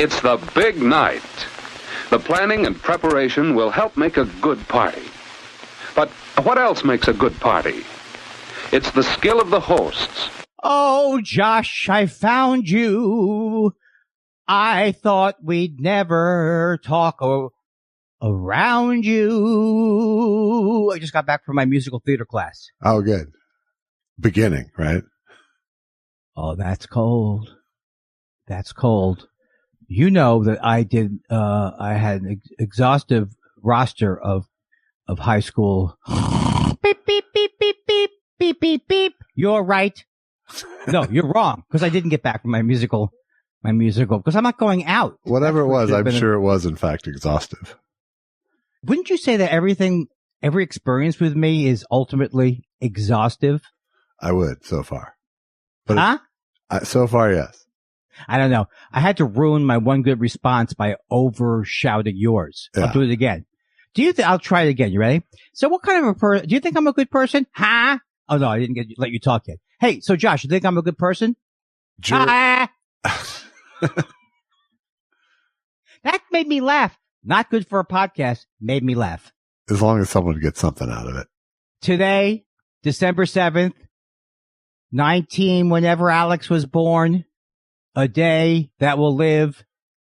It's the big night. The planning and preparation will help make a good party. But what else makes a good party? It's the skill of the hosts. Oh, Josh, I found you. I thought we'd never talk around you. I just got back from my musical theater class. Oh, good. Beginning, right? Oh, that's cold. That's cold. You know that I had an exhaustive roster of high school. Beep, beep, beep, beep, beep, beep, beep, beep. You're right. No, you're wrong. Because I didn't get back from my musical, because I'm not going out. Whatever it was, I'm sure it was in fact exhaustive. Wouldn't you say that every experience with me is ultimately exhaustive? I would, so far. But huh? So far, yes. I don't know. I had to ruin my one good response by overshouting yours. Yeah. I'll do it again. I'll try it again. You ready? So what kind of a person, do you think I'm a good person? Huh? Oh no, I didn't let you talk yet. Hey, so Josh, you think I'm a good person? That made me laugh. Not good for a podcast. Made me laugh. As long as someone gets something out of it. Today, December 7th, whenever Alex was born, a day that will live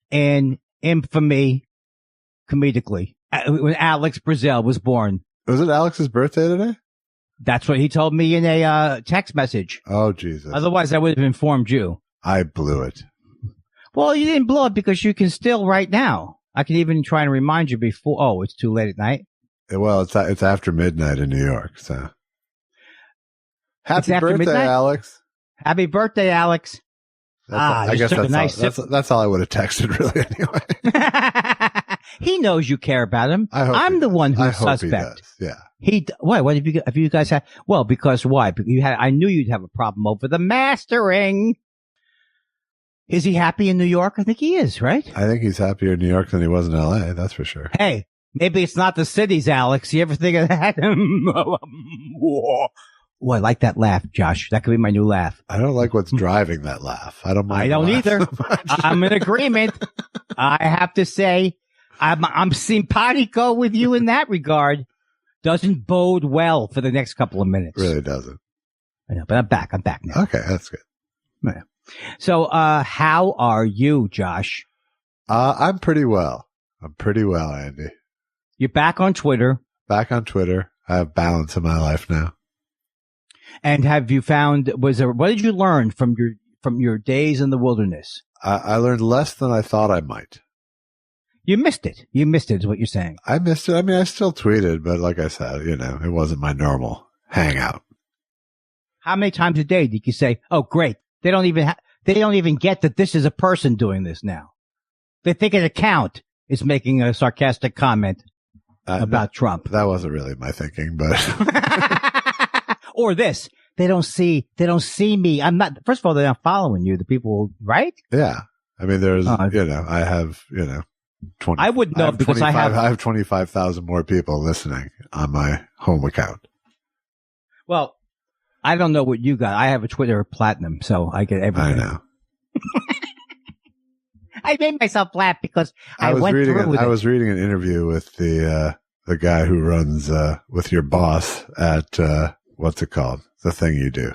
in infamy comedically. When Alex Brazil was born. Was it Alex's birthday today? That's what he told me in a text message. Oh, Jesus. Otherwise, I would have informed you. I blew it. Well, you didn't blow it because you can still right now. I can even try and remind you before. Oh, it's too late at night. Well, it's after midnight in New York, so. Happy birthday, midnight? Alex. Happy birthday, Alex. I guess that's all I would have texted, really, anyway. He knows you care about him. I'm the one who's suspect. Yeah. What have you guys had? Well, because why? I knew you'd have a problem over the mastering. Is he happy in New York? I think he is, right? I think he's happier in New York than he was in LA. That's for sure. Hey, maybe it's not the cities, Alex. You ever think of that? Oh, I like that laugh, Josh. That could be my new laugh. I don't like what's driving that laugh. I don't mind. I don't either. I'm in agreement. I have to say, I'm simpatico with you in that regard. Doesn't bode well for the next couple of minutes. Really doesn't. I know, but I'm back. I'm back now. Okay, that's good. Yeah. So, how are you, Josh? I'm pretty well. Andy. You're back on Twitter. Back on Twitter. I have balance in my life now. And have you found, what did you learn from your days in the wilderness? I learned less than I thought I might. You missed it. You missed it is what you're saying. I missed it. I mean, I still tweeted, but like I said, it wasn't my normal hangout. How many times a day did you say, oh, great. They don't even get that this is a person doing this now. They think an account is making a sarcastic comment about Trump. That wasn't really my thinking, but. Or this. They don't see me. I'm not, first of all, they're not following you, the people, right? Yeah. I mean, there's, I have, 20. I wouldn't know because I have 25,000 more people listening on my home account. Well, I don't know what you got. I have a Twitter Platinum, so I get everything. I know. I made myself laugh because I was reading an interview with the guy who runs, with your boss at, what's it called? The thing you do.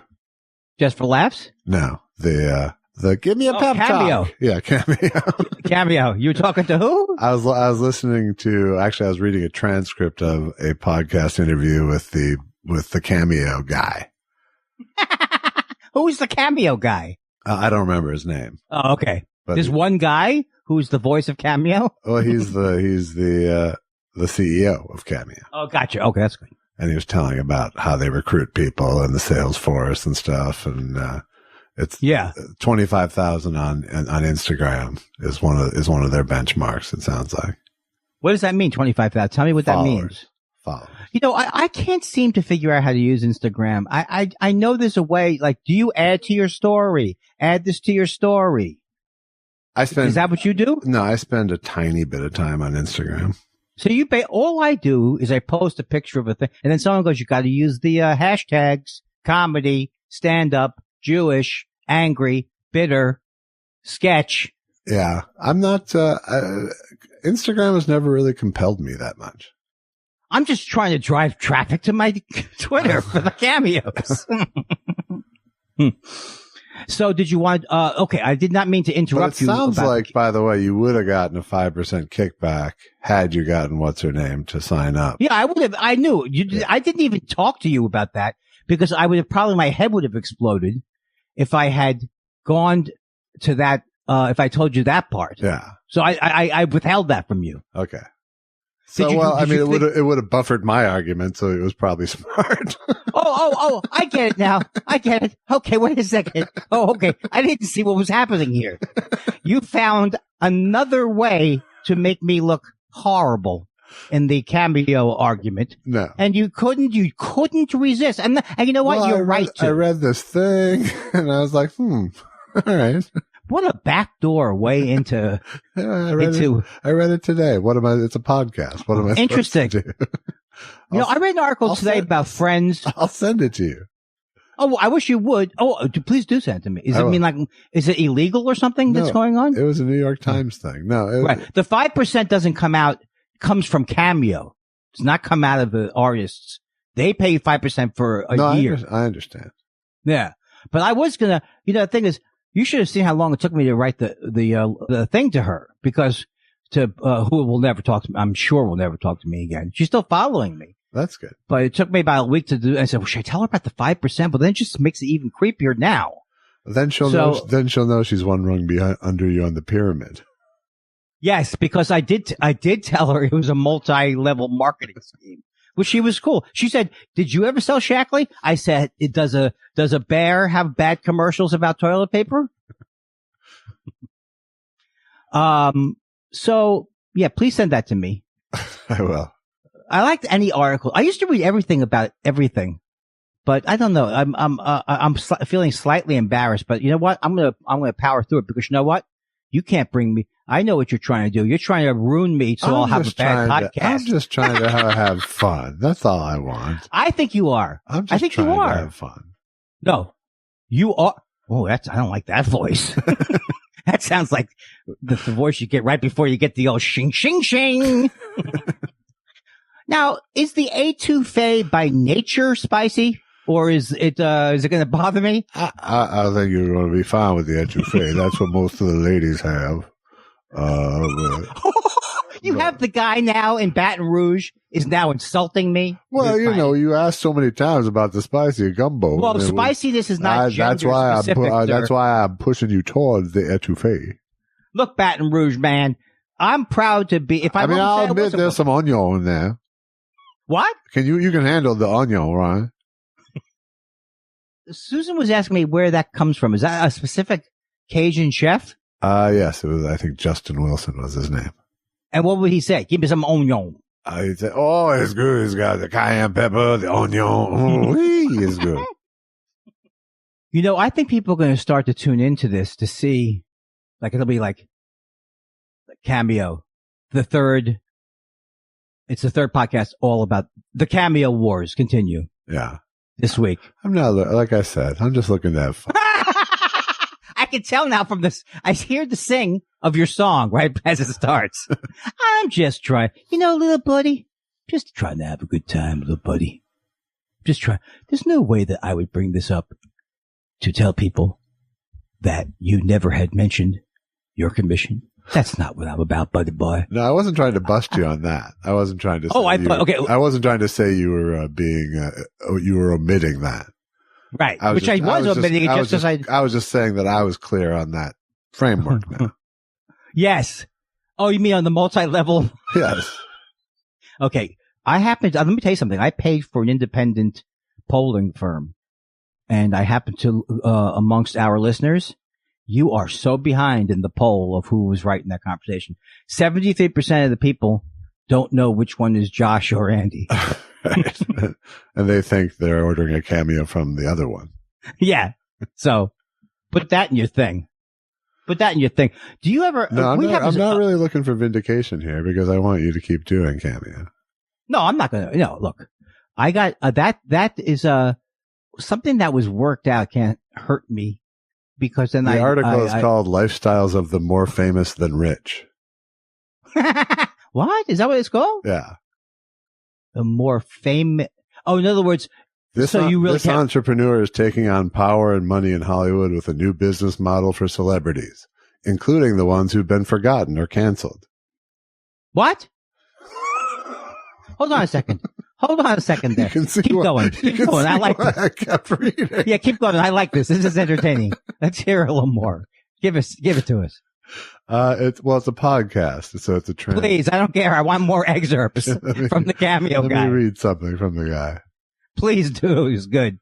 Just for laughs? No, the give me a pep Cameo. talk. Yeah, Cameo. Cameo. You were talking to who? I was listening to, actually I was reading a transcript of a podcast interview with the Cameo guy. Who's the Cameo guy? I don't remember his name. Oh, okay. But there's one guy who's the voice of Cameo? Well, he's the CEO of Cameo. Oh, gotcha. Okay, that's good. And he was telling about how they recruit people and the sales force and stuff. And, it's 25,000 on Instagram is one of their benchmarks. It sounds like. What does that mean? 25,000. Tell me what that means. Followers. I can't seem to figure out how to use Instagram. I know there's a way, like, do you add to your story? Add this to your story. Is that what you do? No, I spend a tiny bit of time on Instagram. So all I do is I post a picture of a thing and then someone goes, you got to use the hashtags, comedy, stand up, Jewish, angry, bitter, sketch. Yeah. I'm not, Instagram has never really compelled me that much. I'm just trying to drive traffic to my Twitter for the cameos. So did you want, okay, I did not mean to interrupt you. It sounds like, by the way, you would have gotten a 5% kickback had you gotten what's her name to sign up. Yeah, I would have. I knew you. I didn't even talk to you about that because I would have probably, my head would have exploded if I had gone to that, if I told you that part. Yeah. So I withheld that from you. Okay. So, it would have buffered my argument, so it was probably smart. Oh, I get it now. I get it. Okay, wait a second. Oh, okay. I didn't see what was happening here. You found another way to make me look horrible in the cameo argument. No. And you couldn't resist. And you know what? Well, You're right too. I read this thing and I was like, all right. What a backdoor way into. I read it today. It's a podcast. What am I interesting. supposed to do? I read an article today about Friends. I'll send it to you. Oh, I wish you would. Oh, please do send it to me. Is it illegal or something that's going on? It was a New York Times thing. No, right. The 5% doesn't comes from Cameo. It's not come out of the artists. They pay 5% for a year. I understand. Yeah. But I was gonna, the thing is, you should have seen how long it took me to write the thing to her because who will never talk to me. I'm sure will never talk to me again. She's still following me. That's good. But it took me about a week to do. I said, well, should I tell her about the 5%? But then it just makes it even creepier now. Then she'll know she's one rung under you on the pyramid. Yes, because I did tell her it was a multi-level marketing scheme. Well, she was cool. She said, did you ever sell Shackley? I said, does a bear have bad commercials about toilet paper? So yeah, please send that to me. I will. I liked any article. I used to read everything about everything, but I don't know. I'm feeling slightly embarrassed, but you know what? I'm going to power through it because you know what? You can't bring me. I know what you're trying to do. You're trying to ruin me so I'll have a bad podcast. I'm just trying to have fun. That's all I want. I think you are. I think you are. To have fun. No, you are. Oh, I don't like that voice. That sounds like the voice you get right before you get the old shing, shing, shing. Now, is the etouffee by nature spicy? Or is it going to bother me? I think you're going to be fine with the etouffee. That's what most of the ladies have. You have the guy now in Baton Rouge is now insulting me. Well, you asked so many times about the spicy gumbo. Well, spiciness is not gender specific. That's why I'm pushing you towards the etouffee. Look, Baton Rouge, man, I'm proud to be. I'll admit there's some onion in there. What? You can handle the onion, right? Susan was asking me where that comes from. Is that a specific Cajun chef? Yes, it was. I think Justin Wilson was his name. And what would he say? Give me some onion. He'd say, "Oh, it's good. It's got the cayenne pepper, the onion. Oh, it's good." I think people are going to start to tune into this to see, it'll be like Cameo, it's the third podcast all about the Cameo wars continue. Yeah. This week. I'm not, like I said, I'm just looking to have fun. I can tell now from this. I hear the sing of your song right as it starts. I'm just trying, little buddy, just trying to have a good time, little buddy. Just try. There's no way that I would bring this up to tell people that you never had mentioned your commission. That's not what I'm about, buddy boy. No, I wasn't trying to bust you on that. I wasn't trying to say I wasn't trying to say you were you were omitting that. Right. I was omitting it just as I was just saying that I was clear on that framework now. Yes. Oh, you mean on the multi-level? Yes. Okay. Let me tell you something. I paid for an independent polling firm, and I happen to, amongst our listeners, you are so behind in the poll of who was right in that conversation. 73% of the people don't know which one is Josh or Andy. Right. And they think they're ordering a cameo from the other one. Yeah. So put that in your thing. Do you ever? No, I'm not really looking for vindication here because I want you to keep doing cameo. No, I'm not going to. No, look, I got that is something that was worked out can't hurt me because then the article is called "Lifestyles of the More Famous Than Rich." What? Is that what it's called? Yeah. The more famous. Oh, in other words, this entrepreneur is taking on power and money in Hollywood with a new business model for celebrities, including the ones who've been forgotten or canceled. What? Hold on a second. There. Keep going. I like this. I kept reading. Yeah, keep going. I like this. This is entertaining. Let's hear a little more. Give it to us. It's a podcast, so it's a trend. Please, I don't care. I want more excerpts from the Cameo guy. Let me read something from the guy. Please do. He's good.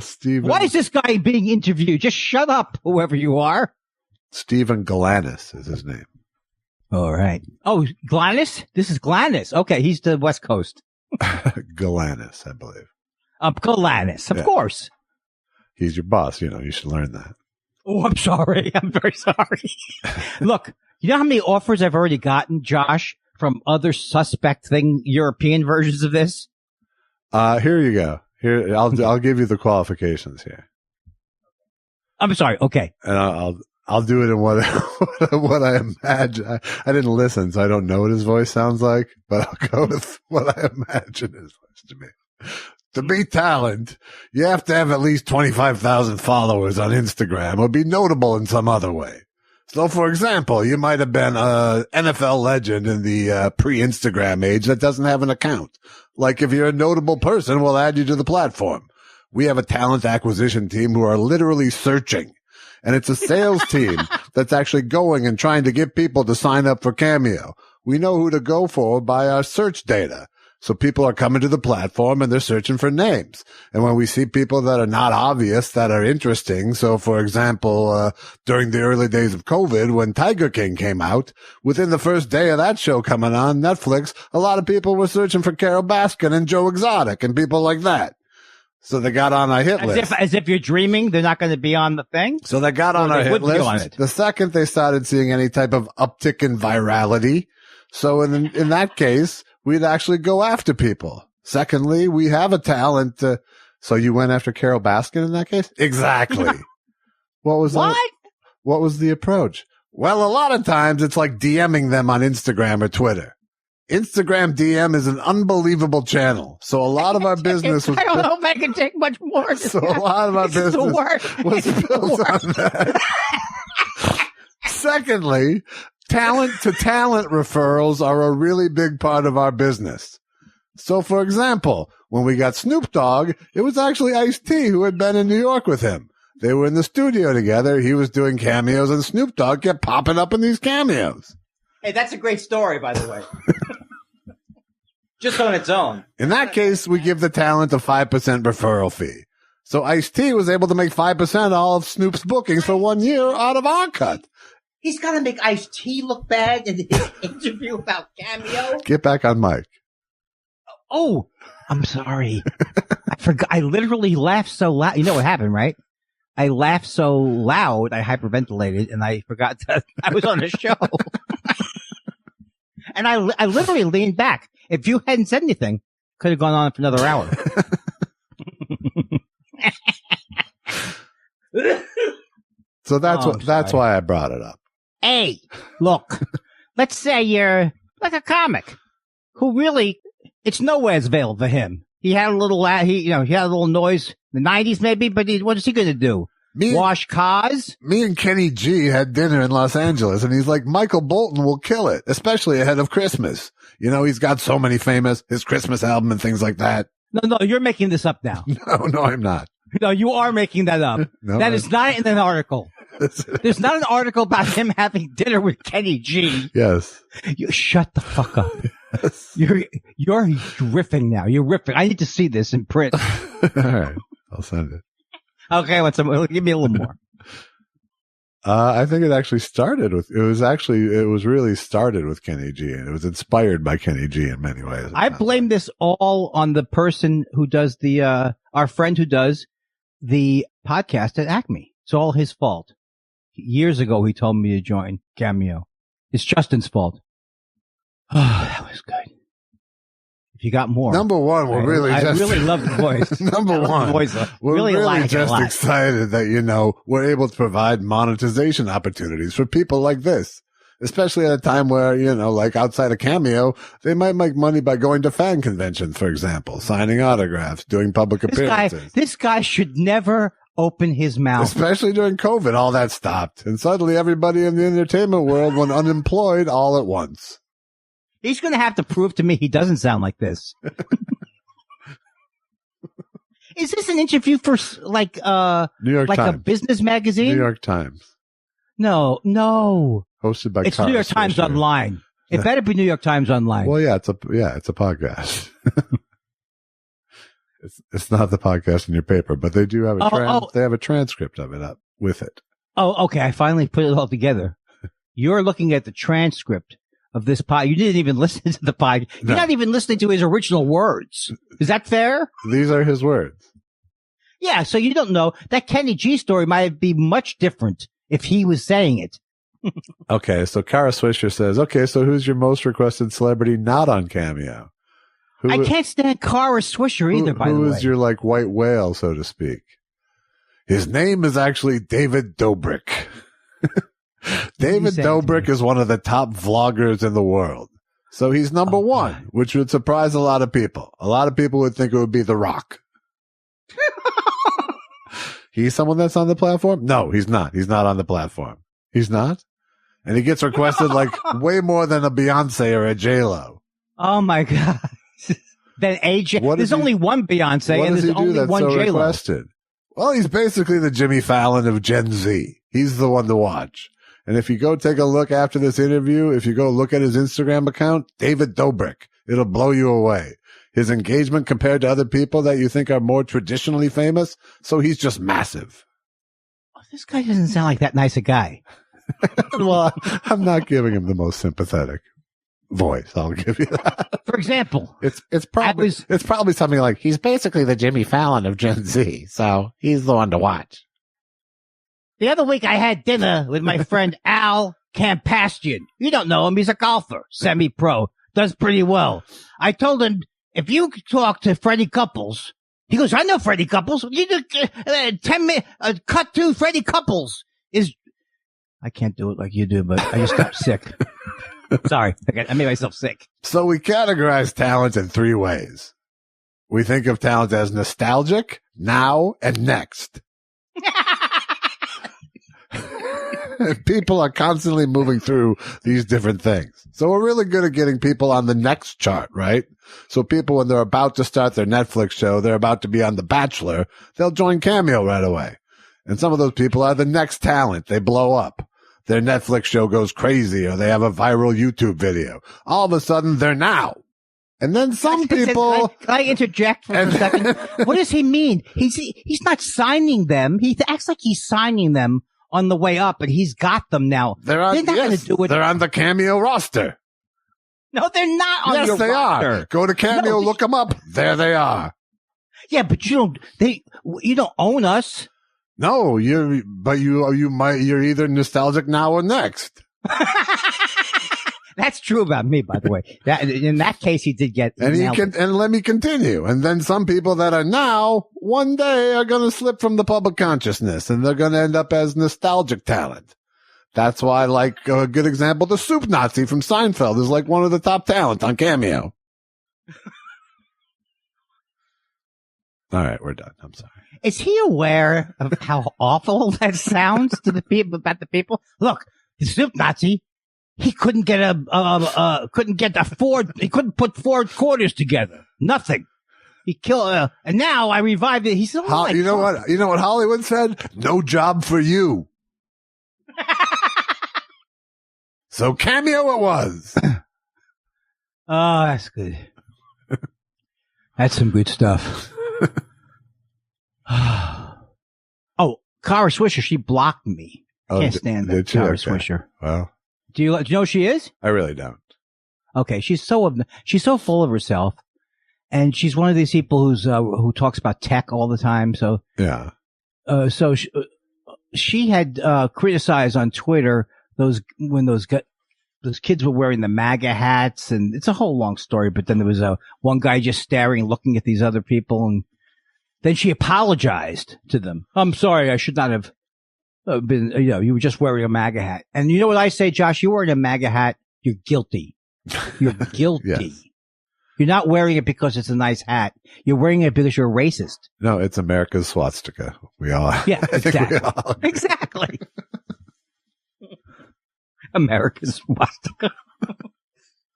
Stephen. Why is this guy being interviewed? Just shut up, whoever you are. Stephen Galanis is his name. All right. Oh, Galanis? This is Galanis. Okay, he's the West Coast. Galanis, I believe. Galanis, of course. He's your boss. You should learn that. Oh, I'm sorry. I'm very sorry. Look, you know how many offers I've already gotten, Josh, from other suspect European versions of this? Here you go. Here, I'll give you the qualifications here. I'm sorry. Okay. And I'll do it in what I imagine. I didn't listen, so I don't know what his voice sounds like, but I'll go with what I imagine his voice to be. To be talent, you have to have at least 25,000 followers on Instagram or be notable in some other way. So, for example, you might have been an NFL legend in the pre-Instagram age that doesn't have an account. Like if you're a notable person, we'll add you to the platform. We have a talent acquisition team who are literally searching. And it's a sales team that's actually going and trying to get people to sign up for Cameo. We know who to go for by our search data. So people are coming to the platform and they're searching for names. And when we see people that are not obvious, that are interesting. So for example, during the early days of COVID, when Tiger King came out, within the first day of that show coming on Netflix, a lot of people were searching for Carol Baskin and Joe Exotic and people like that. So they got on our hit list. As if you're dreaming, they're not going to be on the thing? So they got on our hit list. The second they started seeing any type of uptick in virality. So in that case, we'd actually go after people. Secondly, we have a talent. So you went after Carol Baskin in that case? Exactly. What was the approach? Well, a lot of times it's like DMing them on Instagram or Twitter. Instagram DM is an unbelievable channel. So a lot of our business was... I don't know if I can take much more. So a lot of our business was built on that. Secondly, talent to talent referrals are a really big part of our business. So for example, when we got Snoop Dogg, it was actually Ice-T who had been in New York with him. They were in the studio together. He was doing cameos and Snoop Dogg kept popping up in these cameos. Hey, that's a great story, by the way. Just on its own. In that case, we give the talent a 5% referral fee. So Ice-T was able to make 5% all of Snoop's bookings for 1 year out of our cut. He's got to make Ice-T look bad in his interview about Cameo. Get back on mic. Oh, I'm sorry. I forgot. I literally laughed so loud. You know what happened, right? I laughed so loud, I hyperventilated, and I forgot that I was on a show. And I literally leaned back. If you hadn't said anything, could have gone on for another hour. So that's why I brought it up. Hey, look, let's say you're like a comic who really, it's nowhere as veiled for him. He had a little, he had a little noise in the 90s maybe, but what is he going to do? Wash cars? Me and Kenny G had dinner in Los Angeles, and he's like, Michael Bolton will kill it, especially ahead of Christmas. He's got so many his Christmas album and things like that. No, you're making this up now. No, I'm not. No, you are making that up. No, that is not in an article. There's not an article about him having dinner with Kenny G. Yes. You shut the fuck up. Yes. You're riffing now. You're riffing. I need to see this in print. All right. I'll send it. Okay, give me a little more. I think it actually started with, it was really started with Kenny G, and it was inspired by Kenny G in many ways. I blame this all on the person who does our friend who does the podcast at Acme. It's all his fault. Years ago, he told me to join Cameo. It's Justin's fault. Oh, that was good. If you got more. Number one, I really love the voice. Number one, we're really just excited that, we're able to provide monetization opportunities for people like this. Especially at a time where, like outside of Cameo, they might make money by going to fan conventions, for example, signing autographs, doing public appearances. This guy should never open his mouth. Especially during COVID, all that stopped. And suddenly everybody in the entertainment world went unemployed all at once. He's going to have to prove to me he doesn't sound like this. Is this an interview for New York Times. a business magazine? New York Times. No. Hosted by It's New York Times Online. It better be New York Times Online. Well, it's a podcast. It's not the podcast in your paper, but they do have they have a transcript of it up with it. Oh, okay. I finally put it all together. You're looking at the transcript of this pod. You didn't even listen to the pod. You're not even listening to his original words. Is that fair? These are his words. Yeah. So you don't know that Kenny G story might be much different if he was saying it. Okay. So Kara Swisher says, okay, so who's your most requested celebrity not on Cameo? I can't stand Kara Swisher either, by the way. Who is your white whale, so to speak? His name is actually David Dobrik. David Dobrik is one of the top vloggers in the world. So he's number one, which would surprise a lot of people. A lot of people would think it would be The Rock. He's someone that's on the platform? No, he's not. He's not on the platform. He's not? And he gets requested way more than a Beyonce or a J-Lo. Oh my God. Then AJ. There's only one Beyonce and there's only one J-Lo. Requested? Well, he's basically the Jimmy Fallon of Gen Z. He's the one to watch. And if you go take a look after this interview, if you go look at his Instagram account, David Dobrik, it'll blow you away. His engagement compared to other people that you think are more traditionally famous. So he's just massive. Oh, this guy doesn't sound like that nice a guy. Well, I'm not giving him the most sympathetic voice. I'll give you that. For example, it's probably something like he's basically the Jimmy Fallon of Gen Z, so he's the one to watch. The other week I had dinner with my friend Al Campastian. You don't know him. He's a golfer, semi-pro, does pretty well. I told him, if you talk to Freddie Couples, he goes, I know Freddie Couples. You do 10 minutes, cut to Freddie Couples is, I can't do it like you do, but I just got sick. Sorry. I made myself sick. So we categorize talent in three ways. We think of talent as nostalgic, now, and next. People are constantly moving through these different things. So we're really good at getting people on the next chart, right? So people, when they're about to start their Netflix show, they're about to be on The Bachelor, they'll join Cameo right away. And some of those people are the next talent. They blow up. Their Netflix show goes crazy, or they have a viral YouTube video. All of a sudden, they're now. And then some people... Can I interject for a second? What does he mean? He's not signing them. He acts like he's signing them on the way up, but he's got them now. They're not going to do it. They're on the Cameo roster. No, they're not on your roster. Yes, they are. Go to Cameo, look them up. There they are. Yeah, but you don't own us. No, you're either nostalgic now or next. That's true about me, by the way. In that case, he did get. And let me continue. And then some people that are now, one day, are going to slip from the public consciousness, and they're going to end up as nostalgic talent. That's why, a good example, the Soup Nazi from Seinfeld is one of the top talent on Cameo. All right, we're done. I'm sorry. Is he aware of how awful that sounds to the people about the people? Look, the Soup Nazi. He couldn't get he couldn't put 4 quarters together. Nothing. He killed, and now I revived it. He's you know what Hollywood said? No job for you. So Cameo it was. Oh, that's good. That's some good stuff. Oh, Kara Swisher, she blocked me. Can't stand that. Kara Swisher. Well. Do you know who she is? I really don't. Okay, she's so full of herself, and she's one of these people who talks about tech all the time. So yeah. So she had criticized on Twitter those kids were wearing the MAGA hats, and it's a whole long story. But then there was one guy just staring, looking at these other people, and then she apologized to them. I'm sorry, I should not have been. You were just wearing a MAGA hat. And you know what I say, Josh? You're wearing a MAGA hat. You're guilty. You're guilty. Yes. You're not wearing it because it's a nice hat. You're wearing it because you're a racist. No, it's America's swastika. We all. Yeah, exactly. We all... Exactly. America's swastika.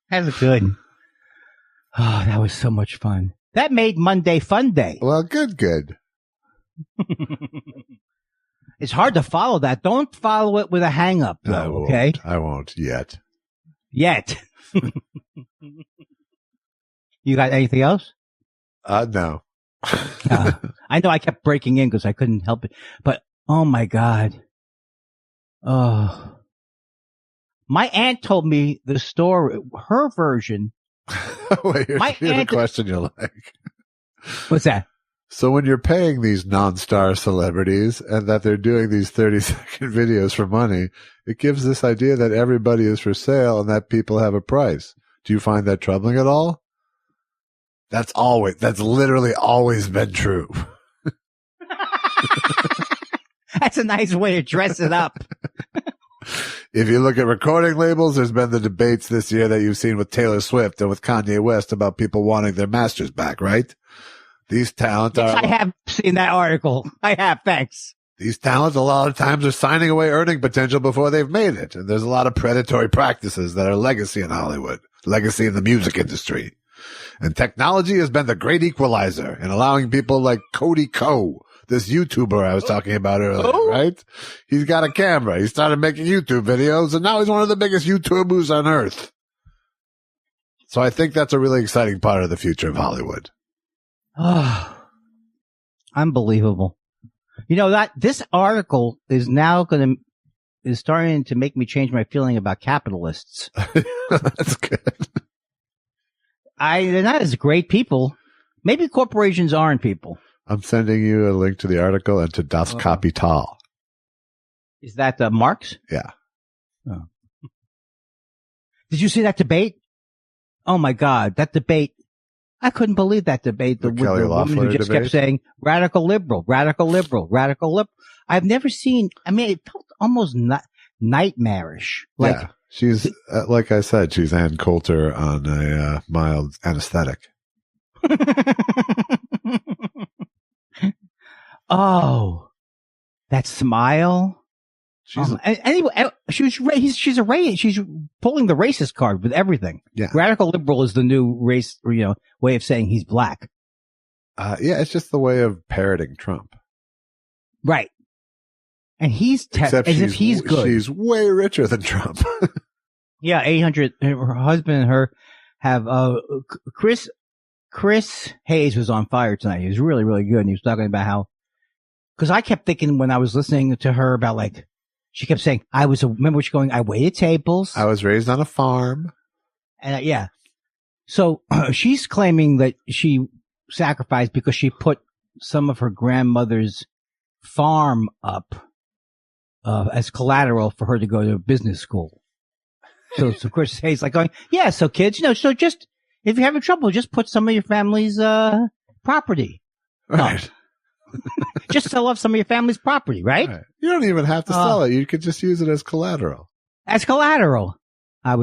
That's good. Oh, that was so much fun. That made Monday fun day. Well, good. It's hard to follow that. Don't follow it with a hang up, though, okay? I won't yet. You got anything else? No. I know I kept breaking in because I couldn't help it. But, oh, my God. Oh. My aunt told me the story, her version. Wait, here's a question you like. What's that? So when you're paying these non-star celebrities and that they're doing these 30-second videos for money, it gives this idea that everybody is for sale and that people have a price. Do you find that troubling at all? That's literally always been true. That's a nice way to dress it up. If you look at recording labels, there's been the debates this year that you've seen with Taylor Swift and with Kanye West about people wanting their masters back, right? These talents are... I have seen that article. I have, thanks. These talents a lot of times are signing away earning potential before they've made it. And there's a lot of predatory practices that are legacy in Hollywood, legacy in the music industry. And technology has been the great equalizer in allowing people like Cody Ko, this YouTuber I was talking about earlier, right? He's got a camera. He started making YouTube videos, and now he's one of the biggest YouTubers on earth. So I think that's a really exciting part of the future of Hollywood. Oh, unbelievable. You know, that this article is now is starting to make me change my feeling about capitalists. That's good. They're not as great people. Maybe corporations aren't people. I'm sending you a link to the article and to Das Kapital. Is that Marx? Yeah. Oh. Did you see that debate? Oh my God, that debate. I couldn't believe that debate. The woman who just kept saying radical liberal, radical liberal, radical liberal. I've never seen, it felt almost nightmarish. Like, yeah. She's, like I said, she's Ann Coulter on a mild anesthetic. Oh, that smile. Anyway, she's pulling the racist card with everything. Yeah. Radical liberal is the new race, way of saying he's black. Yeah, it's just the way of parroting Trump. Right. And he's as if he's good. She's way richer than Trump. Yeah, 800. Her husband and her have Chris Hayes was on fire tonight. He was really, really good. And he was talking about how, because I kept thinking when I was listening to her about she kept saying, remember what she's going, I waited tables. I was raised on a farm. And yeah. So she's claiming that she sacrificed because she put some of her grandmother's farm up as collateral for her to go to business school. So Chris Hayes going, yeah, so kids, so just, if you're having trouble, just put some of your family's property. Right. No. Just sell off some of your family's property, right? You don't even have to sell it. You could just use it as collateral. As collateral. I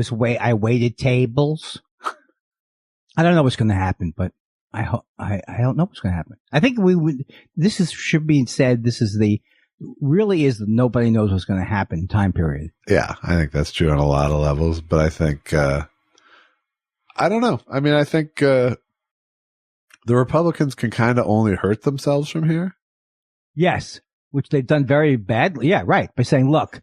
waited tables. I don't know what's going to happen, but I don't know what's going to happen. I think should be said. This is nobody knows what's going to happen time period. Yeah, I think that's true on a lot of levels, but I think, I don't know. I think, the Republicans can kind of only hurt themselves from here. Yes, which they've done very badly. Yeah, right. By saying, look,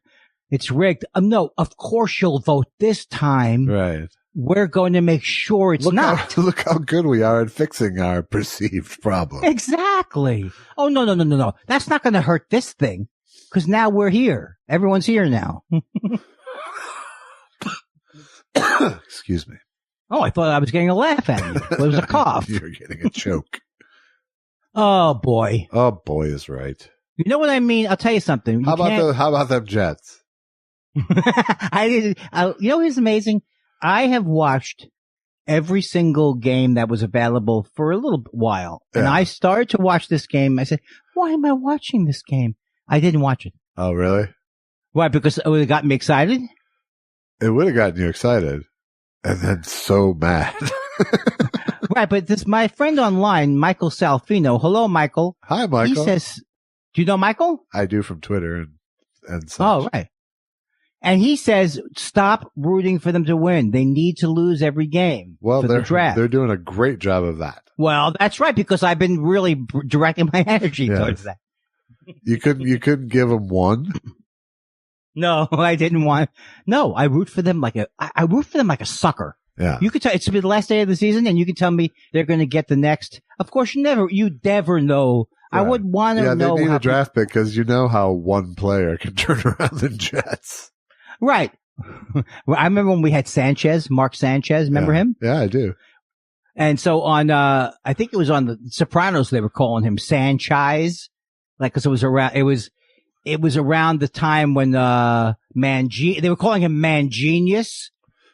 it's rigged. No, of course you'll vote this time. Right. We're going to make sure it's not. Look how good we are at fixing our perceived problem. Exactly. Oh, no. That's not going to hurt this thing because now we're here. Everyone's here now. Excuse me. Oh, I thought I was getting a laugh at you. It was a cough. You're getting a choke. Oh, boy. Oh, boy is right. You know what I mean? I'll tell you something. How about them Jets? I didn't. You know what's amazing? I have watched every single game that was available for a little while, and I started to watch this game. I said, "Why am I watching this game?" I didn't watch it. Oh, really? Why? Because it would have gotten me excited. It would have gotten you excited, and then so mad. Right, but this my friend online, Michael Salfino. Hello, Michael. Hi, Michael. He says, "Do you know Michael?" I do from Twitter and such. Oh, right. And he says, "Stop rooting for them to win. They need to lose every game." Well, for the draft. They're doing a great job of that. Well, that's right, because I've been really directing my energy towards that. You couldn't give them one. No, I didn't want. No, I root for them I root for them like a sucker. Yeah. You could tell it's the last day of the season, and you can tell me they're going to get the next. Of course, you never know. Right. I would want to know. Yeah, they need a draft pick because you know how one player can turn around the Jets. Right. I remember when we had Mark Sanchez. Remember him? Yeah, I do. And so on, I think it was on the Sopranos, they were calling him Sanchez, cause it was around the time when, they were calling him Mangenius,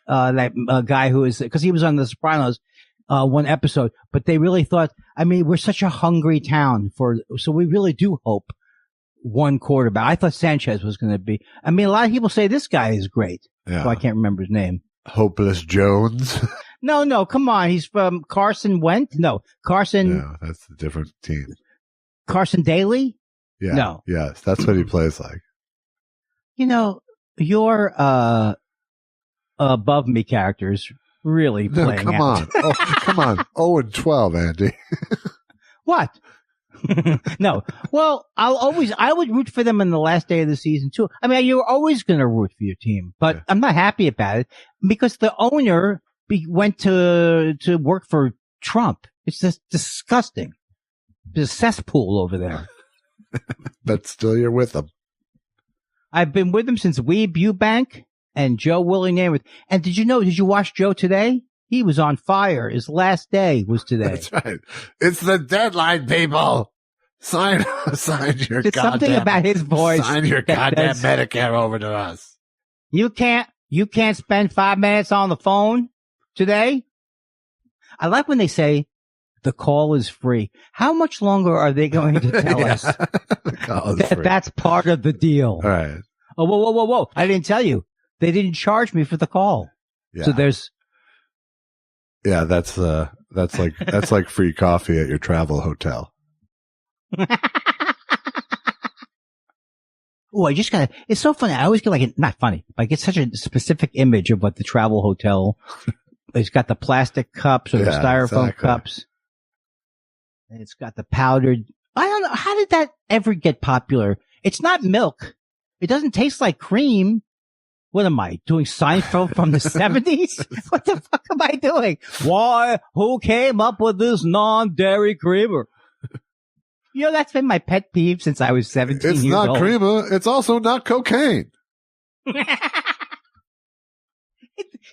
that guy cause he was on the Sopranos, one episode, but they really thought, we're such a hungry town so we really do hope one quarterback. I thought Sanchez was going to be, a lot of people say this guy is great. Yeah. So I can't remember his name. Hopeless Jones. No, come on. He's from Carson Wentz. No, Carson. No, that's a different team. Carson Daly? Yeah. No. Yes, that's what he plays like. Your above me characters really playing come out. on. Come on. 0-12, Andy. What? No. Well, I would root for them in the last day of the season too. You're always going to root for your team, but I'm not happy about it because the owner went to work for Trump. It's just disgusting. There's a cesspool over there. But still you're with them. I've been with them since Weeb Eubank and Joe Willie Namath. And did you watch Joe today? He was on fire. His last day was today. That's right. It's the deadline, people. Sign your There's something about his voice. Sign your goddamn Medicare over to us. You can't spend 5 minutes on the phone today. I like when they say the call is free. How much longer are they going to tell us that's part of the deal? All right. Oh, whoa. I didn't tell you. They didn't charge me for the call. Yeah. So there's. Yeah, that's like free coffee at your travel hotel. Oh, it's so funny. I always get not funny, but I get such a specific image of what the travel hotel. It's got the plastic cups or the styrofoam cups. And it's got the powdered. I don't know. How did that ever get popular? It's not milk. It doesn't taste like cream. What am I doing? Seinfeld from the 70s? What the fuck am I doing? Why? Who came up with this non-dairy creamer? That's been my pet peeve since I was 17 years old. It's not creamer. It's also not cocaine.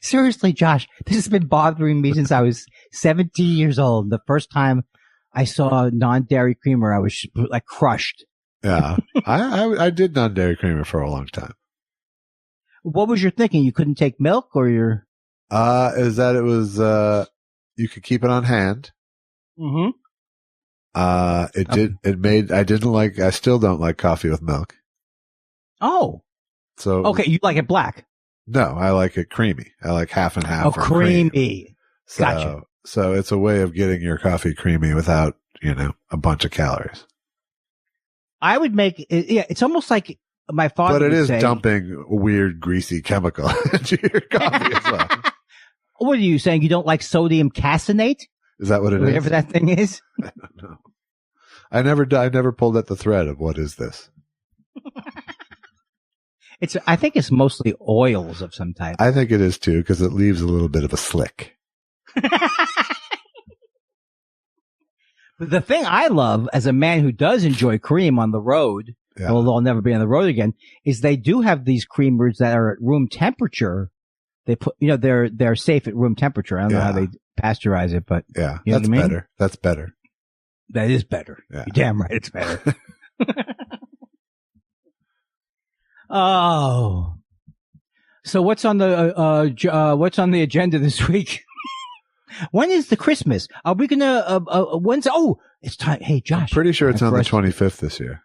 Seriously, Josh, this has been bothering me since I was 17 years old. The first time I saw non-dairy creamer, I was crushed. Yeah. I did non-dairy creamer for a long time. What was your thinking? You couldn't take milk or your? Is that it was, you could keep it on hand. Mm-hmm. I still don't like coffee with milk. Oh. So. Okay. You like it black? No, I like it creamy. I like half and half. Oh, creamy. Gotcha. So it's a way of getting your coffee creamy without, a bunch of calories. I would make it, it's almost like my father But it is say, dumping a weird greasy chemical into your coffee as well. What are you saying? You don't like sodium caseinate? Is that what it is? Whatever that thing is? I don't know. I never pulled at the thread of what is this. I think it's mostly oils of some type. I think it is too, because it leaves a little bit of a slick. The thing I love as a man who does enjoy cream on the road, although I'll never be on the road again, is they do have these creamers that are at room temperature. They put, they're safe at room temperature. I don't know how they pasteurize it, but yeah, you know that's what I mean? better. That's better. That is better. Yeah. You're damn right, it's better. Oh, So what's on the agenda this week? When is the Christmas? Are we gonna? When's? Oh, it's time. Hey, Josh. I'm pretty sure it's on the 25th this year.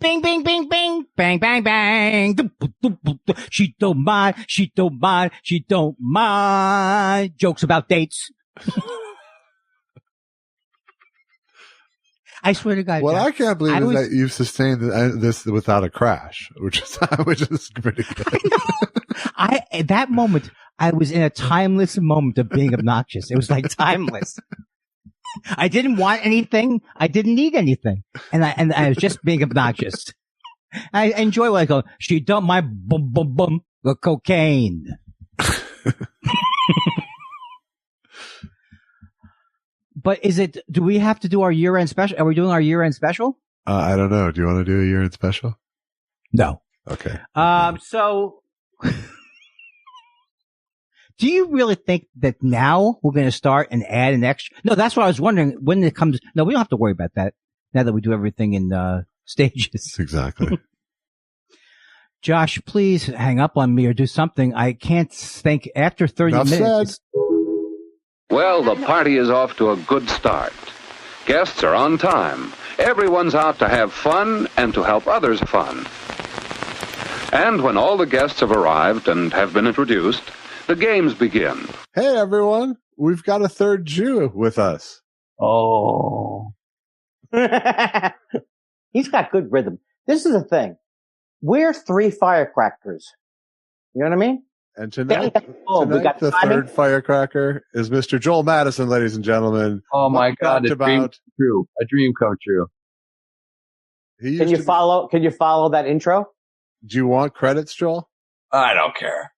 Bing, bing, bing, bing, bang, bang, bang. She don't mind. She don't mind. She don't mind. Jokes about dates. I swear to God. What Josh, I can't believe is that you've sustained this without a crash, which is pretty good. At that moment, I was in a timeless moment of being obnoxious. It was like timeless. I didn't want anything. I didn't need anything. And I was just being obnoxious. I enjoy what I go, she don't mind bum, bum, bum, the cocaine. But do we have to do our year-end special? Are we doing our year-end special? I don't know. Do you want to do a year-end special? No. Okay. So do you really think that now we're going to start and add an extra? No, that's what I was wondering when it comes. No, we don't have to worry about that now that we do everything in stages. Exactly. Josh, please hang up on me or do something. I can't think after 30 Enough minutes. Said. Well, the party is off to a good start. Guests are on time. Everyone's out to have fun and to help others have fun. And when all the guests have arrived and have been introduced, the games begin. Hey, everyone. We've got a third Jew with us. Oh. He's got good rhythm. This is the thing. We're three firecrackers. You know what I mean? And tonight we got the third firecracker is Mr. Joel Madison, ladies and gentlemen. Oh, my God. A dream come true. Can you follow that intro? Do you want credits, Joel? I don't care.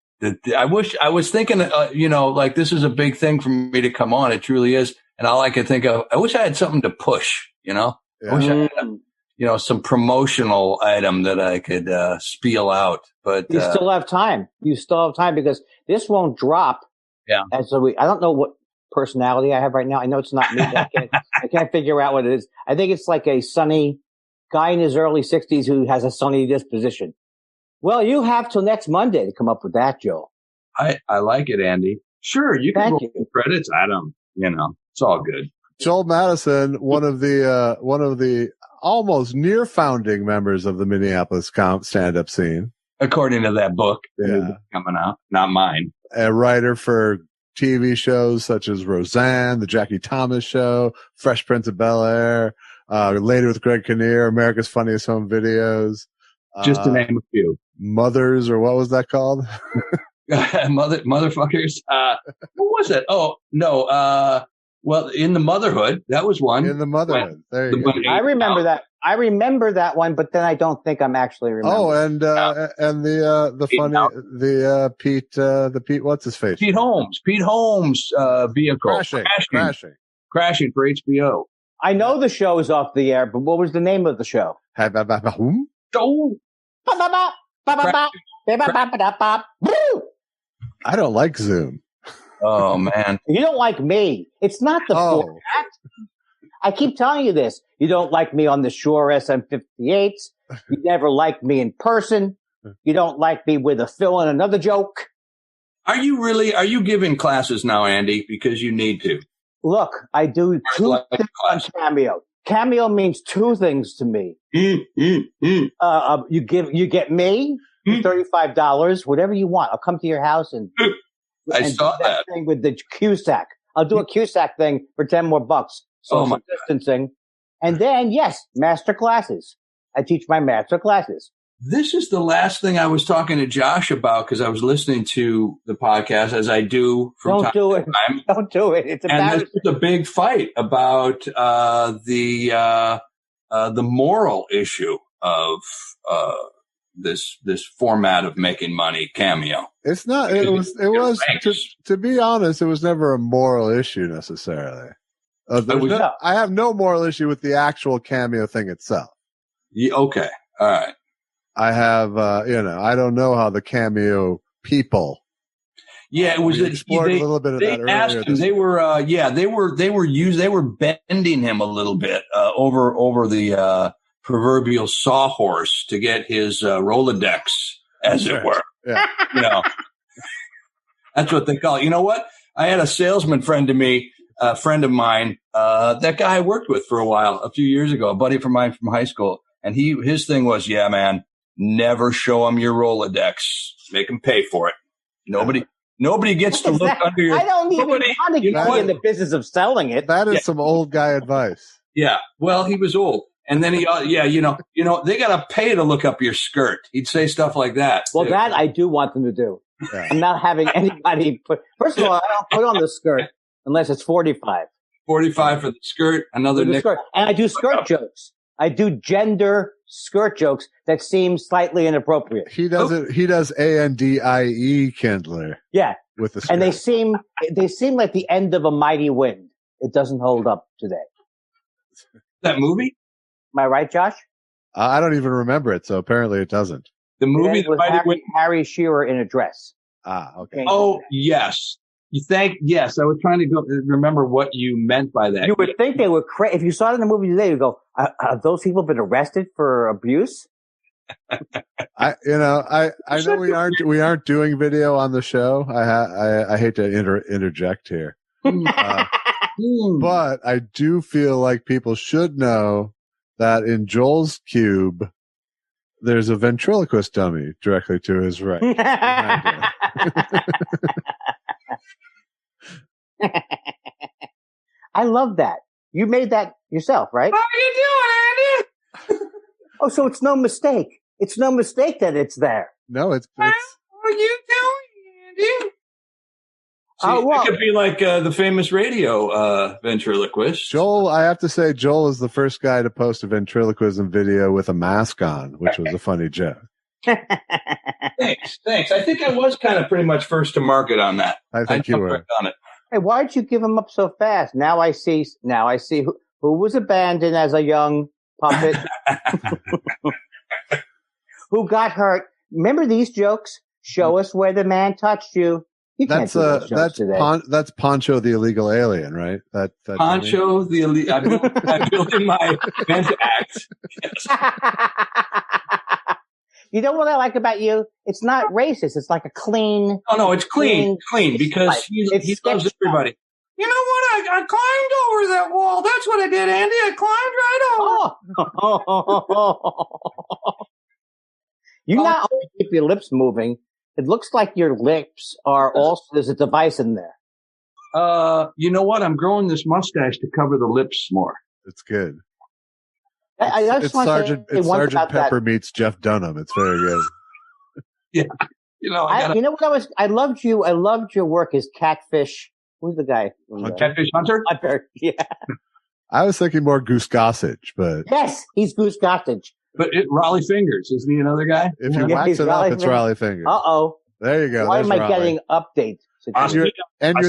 I was thinking, like this is a big thing for me to come on. It truly is. And all I could think of, I wish I had something to push, Yeah. I wish I had, some promotional item that I could spiel out. But you still have time. You still have time because this won't drop. Yeah. I don't know what personality I have right now. I know it's not me. I can't figure out what it is. I think it's like a sunny guy in his early 60s who has a sunny disposition. Well, you have till next Monday to come up with that, Joe. I like it, Andy. Sure, you can roll credits. I don't, it's all good. Joel Madison, one of the almost near founding members of the Minneapolis stand-up scene. According to that book coming out, not mine. A writer for TV shows such as Roseanne, The Jackie Thomas Show, Fresh Prince of Bel-Air, Later with Greg Kinnear, America's Funniest Home Videos. Just to name a few. Mothers, or what was that called? Motherfuckers. What was it? Oh, no. Well, In the Motherhood, that was one. In the Motherhood. There you go. I remember that. I remember that one, but then I don't think I'm actually remembering. Oh, and the Pete funny, the Pete, what's his face? Pete Holmes vehicle. Crashing for HBO. I know the show is off the air, but what was the name of the show? Oh. I don't like Zoom. Oh, man. You don't like me. It's not the format. I keep telling you this. You don't like me on the Shure SM58s. You never liked me in person. You don't like me with a fill and another joke. Are you giving classes now, Andy? Because you need to. Look, I do two things on Cameo. Cameo means two things to me. You get me $35, whatever you want. I'll come to your house and I saw that thing with the Cusack. I'll do a Cusack thing for $10 more. Social distancing. And then, yes, master classes. I teach my master classes. This is the last thing I was talking to Josh about because I was listening to the podcast as I do from time to time. Don't do it. It's embarrassing. And this is a big fight about the moral issue of this format of making money, Cameo. It's not. It was to be honest, it was never a moral issue necessarily. I have no moral issue with the actual Cameo thing itself. Yeah, okay. All right. I have, I don't know how the Cameo people. Yeah, it was. Explored a little bit of that earlier. Asked him, they were bending him a little bit over the proverbial sawhorse to get his Rolodex, as it were. Yeah. That's what they call it. You know what? I had a salesman friend of mine, that guy I worked with for a while, a few years ago, a buddy of mine from high school. And his thing was, yeah, man, never show him your Rolodex. Make him pay for it. Nobody gets to look under your. I don't even want to get in the business of selling it. That is some old guy advice. Yeah. Well, he was old. And then they got to pay to look up your skirt. He'd say stuff like that. Well, that I do want them to do. Yeah. I'm not having anybody first of all, I don't put on the skirt unless it's 45. 45 for the skirt, another nickel. And I do skirt jokes. I do gender skirt jokes that seem slightly inappropriate. He does it. He does ANDIE Kindler. Yeah. With the skirt. And they seem like the end of a mighty wind. It doesn't hold up today. That movie? Am I right, Josh? I don't even remember it, so apparently it doesn't. The movie with Harry Shearer in a dress. Ah, okay. Oh, yes. Yes, I was trying to remember what you meant by that. You would think they were crazy. If you saw it in the movie today, you'd go, have those people been arrested for abuse? I know we aren't doing video on the show. I hate to interject here. But I do feel like people should know that in Joel's cube, there's a ventriloquist dummy directly to his right. I love that. You made that yourself, right? How are you doing, Andy? Oh, so it's no mistake. It's no mistake that it's there. No, it's How are you doing, Andy? It could be like the famous radio ventriloquist. Joel, I have to say, Joel is the first guy to post a ventriloquism video with a mask on, which was a funny joke. Thanks. I think I was kind of pretty much first to market on that. I think you were. On it. Hey, why'd you give him up so fast? Now I see who was abandoned as a young puppet, who got hurt. Remember these jokes? Show us where the man touched you. You can't do those jokes today. That's Poncho the illegal alien, right? That Poncho the illegal. I'm building my vent act. Yes. You know what I like about you? It's not racist. It's like a clean. Oh no, it's clean because he loves everybody. You know what? I climbed over that wall. That's what I did, Andy. I climbed right over. You not only keep your lips moving, it looks like your lips are also, there's a device in there. You know what? I'm growing this mustache to cover the lips more. It's good. It's Sergeant Pepper meets Jeff Dunham. It's very good. Yeah. You know I loved your work as Catfish. Who's the guy? Catfish Hunter? Yeah. I was thinking more Goose Gossage, but. Yes, he's Goose Gossage. But Raleigh Fingers, isn't he another guy? If you wax it up, it's Raleigh Fingers. Uh-oh. There you go. Why am I getting updates? You're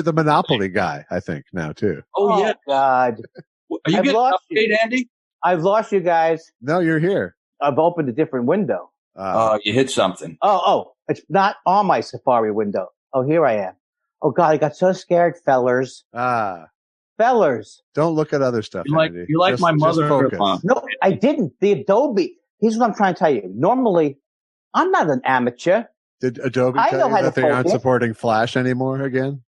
the Monopoly guy, I think, now, too. Oh, yeah. God. Are you getting an update, Andy? I've lost you guys. No, you're here. I've opened a different window. You hit something. Oh, it's not on my Safari window. Oh, here I am. Oh, God, I got so scared, fellers. Fellers. Don't look at other stuff, Andy. You like my mother. No, I didn't. The Adobe. Here's what I'm trying to tell you. Normally, I'm not an amateur. Did Adobe tell you that they aren't supporting Flash anymore again?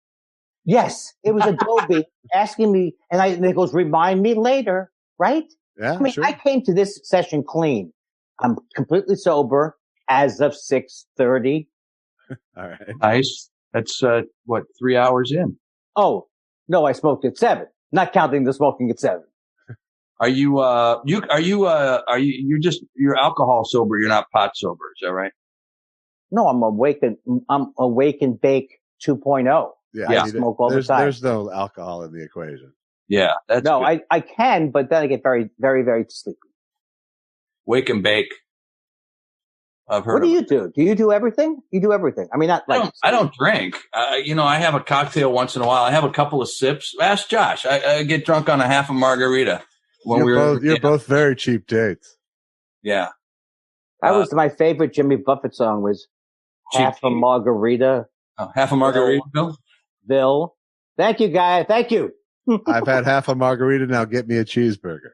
Yes. It was Adobe asking me, and it goes, remind me later, right? Yeah, I mean, sure. I came to this session clean. I'm completely sober as of 6:30. All right. Nice. That's 3 hours in. Oh, no, I smoked at 7. Not counting the smoking at 7. You're alcohol sober, you're not pot sober, is that right? No, I'm awake and bake 2.0. Yeah. I smoke all the time. There's no alcohol in the equation. Yeah. I can, but then I get very, very, very sleepy. Wake and bake. I've heard. What do you do? Do you do everything? You do everything. I mean, not like I don't drink. I have a cocktail once in a while. I have a couple of sips. Ask Josh. I get drunk on a half a margarita. You're both very cheap dates. Yeah. That was my favorite Jimmy Buffett song was Half a Margarita. Oh, half a margarita, Bill. Thank you, guys. Thank you. I've had half a margarita. Now get me a cheeseburger.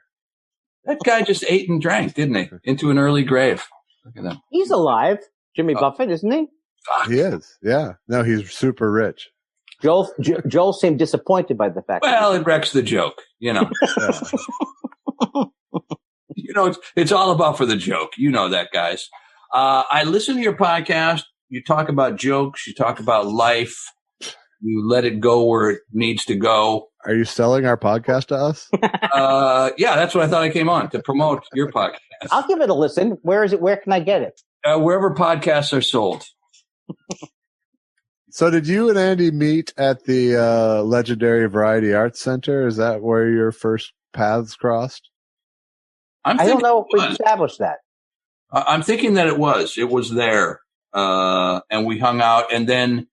That guy just ate and drank, didn't he? Into an early grave. Look at him. He's alive. Jimmy Buffett, isn't he? Fuck. He is. Yeah. No, he's super rich. Joel seemed disappointed by the fact. Well, it wrecks the joke, Yeah. It's all about for the joke. You know that, guys. I listen to your podcast. You talk about jokes. You talk about life. You let it go where it needs to go. Are you selling our podcast to us? Yeah, that's what I thought I came on to promote your podcast. I'll give it a listen. Where is it? Where can I get it? Wherever podcasts are sold. So did you and Andy meet at the legendary Variety Arts Center? Is that where your first paths crossed? I don't know if we established that. I'm thinking that it was. It was there. And we hung out. And then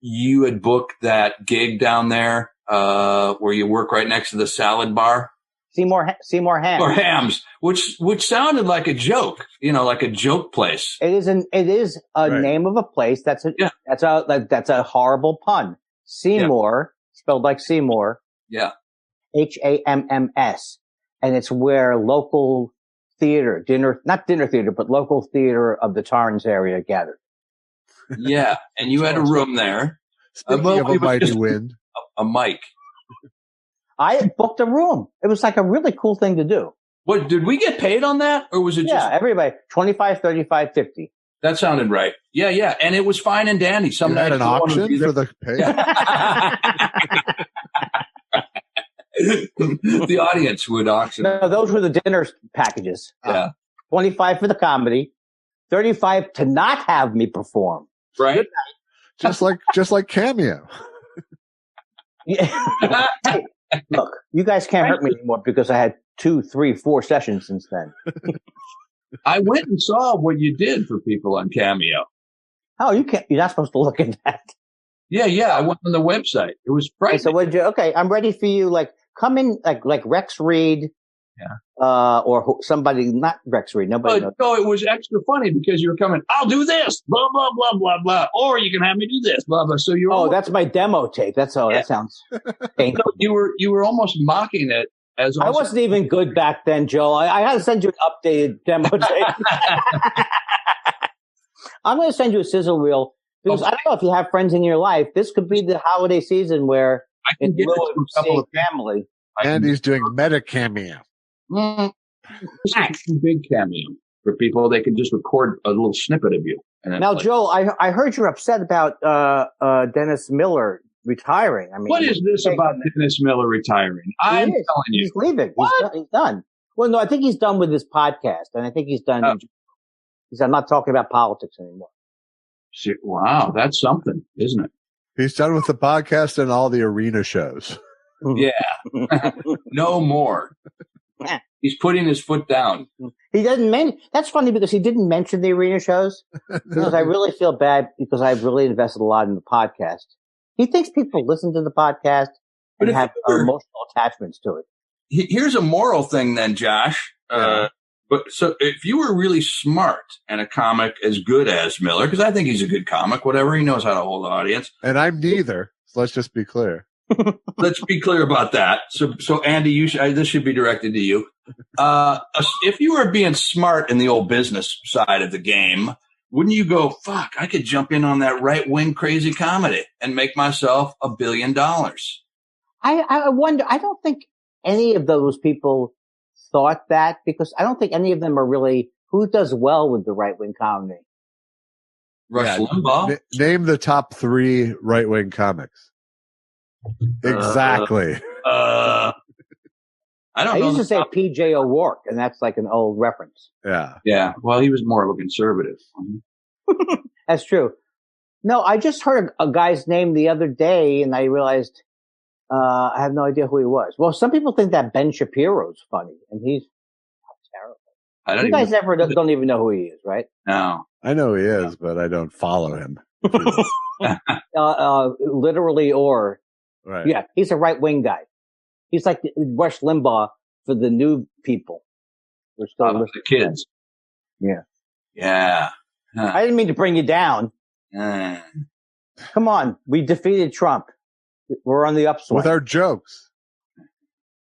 you had booked that gig down there where you work right next to the salad bar. Seymour Hams. Or Hams, which sounded like a joke, like a joke place. It is a name of a place. That's a horrible pun. Seymour, spelled like Seymour. Yeah. Hamms. And it's where local theater, not dinner theater, but local theater of the Torrance area gathered. Yeah. And you had a room there. Speaking of a mighty wind. A mic. I booked a room. It was like a really cool thing to do. What, did we get paid on that? Or was it just? Yeah, everybody. 25, 35, 50. That sounded right. Yeah, yeah. And it was fine and dandy. You had an auction for the pay? The audience would auction. No, those were the dinner packages. Yeah. 25 for the comedy, 35 to not have me perform. Right. Just like Cameo. Yeah. Hey, look, you guys can't hurt me anymore because I had 2, 3, 4 sessions since then. I went and saw what you did for people on Cameo. Oh, you can't. You're not supposed to look at that. Yeah. I went on the website. It was frightening. So what did you? Okay, I'm ready for you. Like, come in, like Rex Reed. Yeah. Or somebody, not Rex Reed. Nobody knows. No, it was extra funny because you were coming, I'll do this, blah, blah, blah, blah, blah. Or you can have me do this, blah, blah. So you're. Oh, that's my demo tape. That's all. Yeah. That sounds painful. No, you were almost mocking it as I wasn't even good back then, Joe. I had to send you an updated demo tape. I'm going to send you a sizzle reel because I don't know if you have friends in your life. This could be the holiday season where I can get it to a couple of family. And he's doing meta Cameo. Just a big Cameo for people. They can just record a little snippet of you. And now, Joel, I heard you're upset about Dennis Miller retiring. I mean, what is this about Dennis Miller retiring? I'm telling you, he's leaving. He's done. Well, no, I think he's done with his podcast, and I think he's done. I'm not talking about politics anymore. Wow, that's something, isn't it? He's done with the podcast and all the arena shows. Yeah, no more. He's putting his foot down. He doesn't that's funny because he didn't mention the arena shows. Because I really feel bad because I've really invested a lot in the podcast. He thinks people listen to the podcast and have emotional attachments to it. Here's a moral thing then, Josh. But so if you were really smart and a comic as good as Miller, because I think he's a good comic, whatever, he knows how to hold an audience. And I'm neither. So let's just be clear. Let's be clear about that. So Andy, this should be directed to you. If you were being smart in the old business side of the game, wouldn't you go, fuck, I could jump in on that right-wing crazy comedy and make myself $1 billion? I wonder, I don't think any of those people thought that because I don't think any of them are really, who does well with the right-wing comedy? Rush Limbaugh? Name the top 3 right-wing comics. Exactly. I don't know. I used to say P.J. O'Rourke, and that's like an old reference. Yeah. Yeah. Well, he was more of a conservative. That's true. No, I just heard a guy's name the other day, and I realized I have no idea who he was. Well, some people think that Ben Shapiro's funny, and he's terrible. You guys don't even know who he is, right? No. I know he is, but I don't follow him. Literally or. Right. Yeah, he's a right-wing guy. He's like Rush Limbaugh for the new people. We're still the kids. Yeah. Yeah. Huh. I didn't mean to bring you down. Come on. We defeated Trump. We're on the upswing. With our jokes.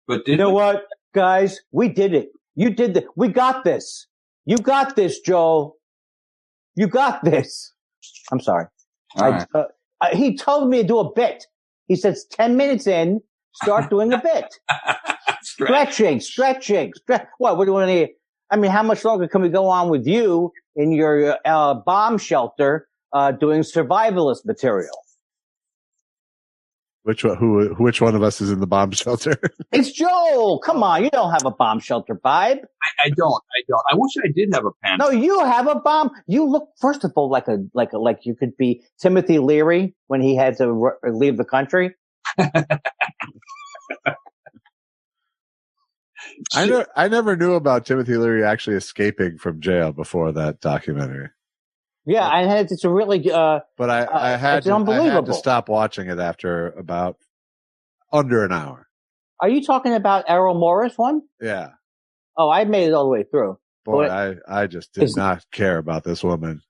But you know what, guys? We did it. You did we got this. You got this, Joel. You got this. I'm sorry. All right. He told me to do a bit. He says 10 minutes in, start doing a bit. Stretching. What do you want to? I mean, how much longer can we go on with you in your bomb shelter doing survivalist material? Which one of us is in the bomb shelter? It's Joel. Come on, you don't have a bomb shelter vibe. I don't. I wish I did have a pen. No, you have a bomb. You look, first of all, like you could be Timothy Leary when he had to leave the country. I never knew about Timothy Leary actually escaping from jail before that documentary. Yeah, and it's a really, but I had to stop watching it after about under an hour. Are you talking about Errol Morris one? Yeah. Oh, I made it all the way through. Boy, I just did not care about this woman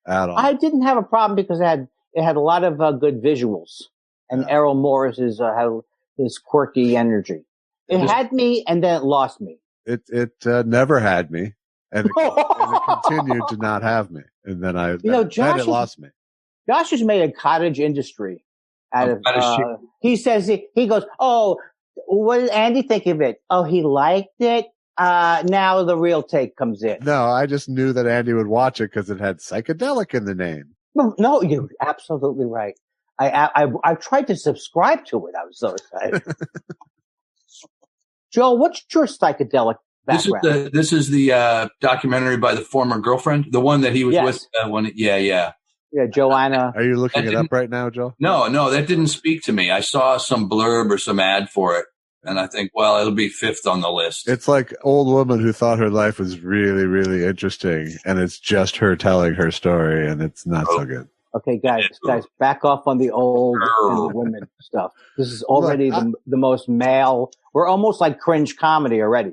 at all. I didn't have a problem because it had a lot of good visuals, and Errol Morris had his quirky energy. It had me, and then it lost me. It never had me. And it continued to not have me. And then it lost me. Josh has made a cottage industry out of, he says, he goes, oh, what did Andy think of it? Oh, he liked it. Now the real take comes in. No, I just knew that Andy would watch it because it had psychedelic in the name. No, you're absolutely right. I tried to subscribe to it. I was so excited. Joel, what's your psychedelic background? This is the documentary by the former girlfriend, the one that he was with. Yeah, Joanna. Are you looking it up right now, Joe? No, that didn't speak to me. I saw some blurb or some ad for it, and I think, well, it'll be fifth on the list. It's like old woman who thought her life was really, really interesting, and it's just her telling her story, and it's not so good. Okay, guys, back off on the old and the women stuff. This is already the most male. We're almost like cringe comedy already.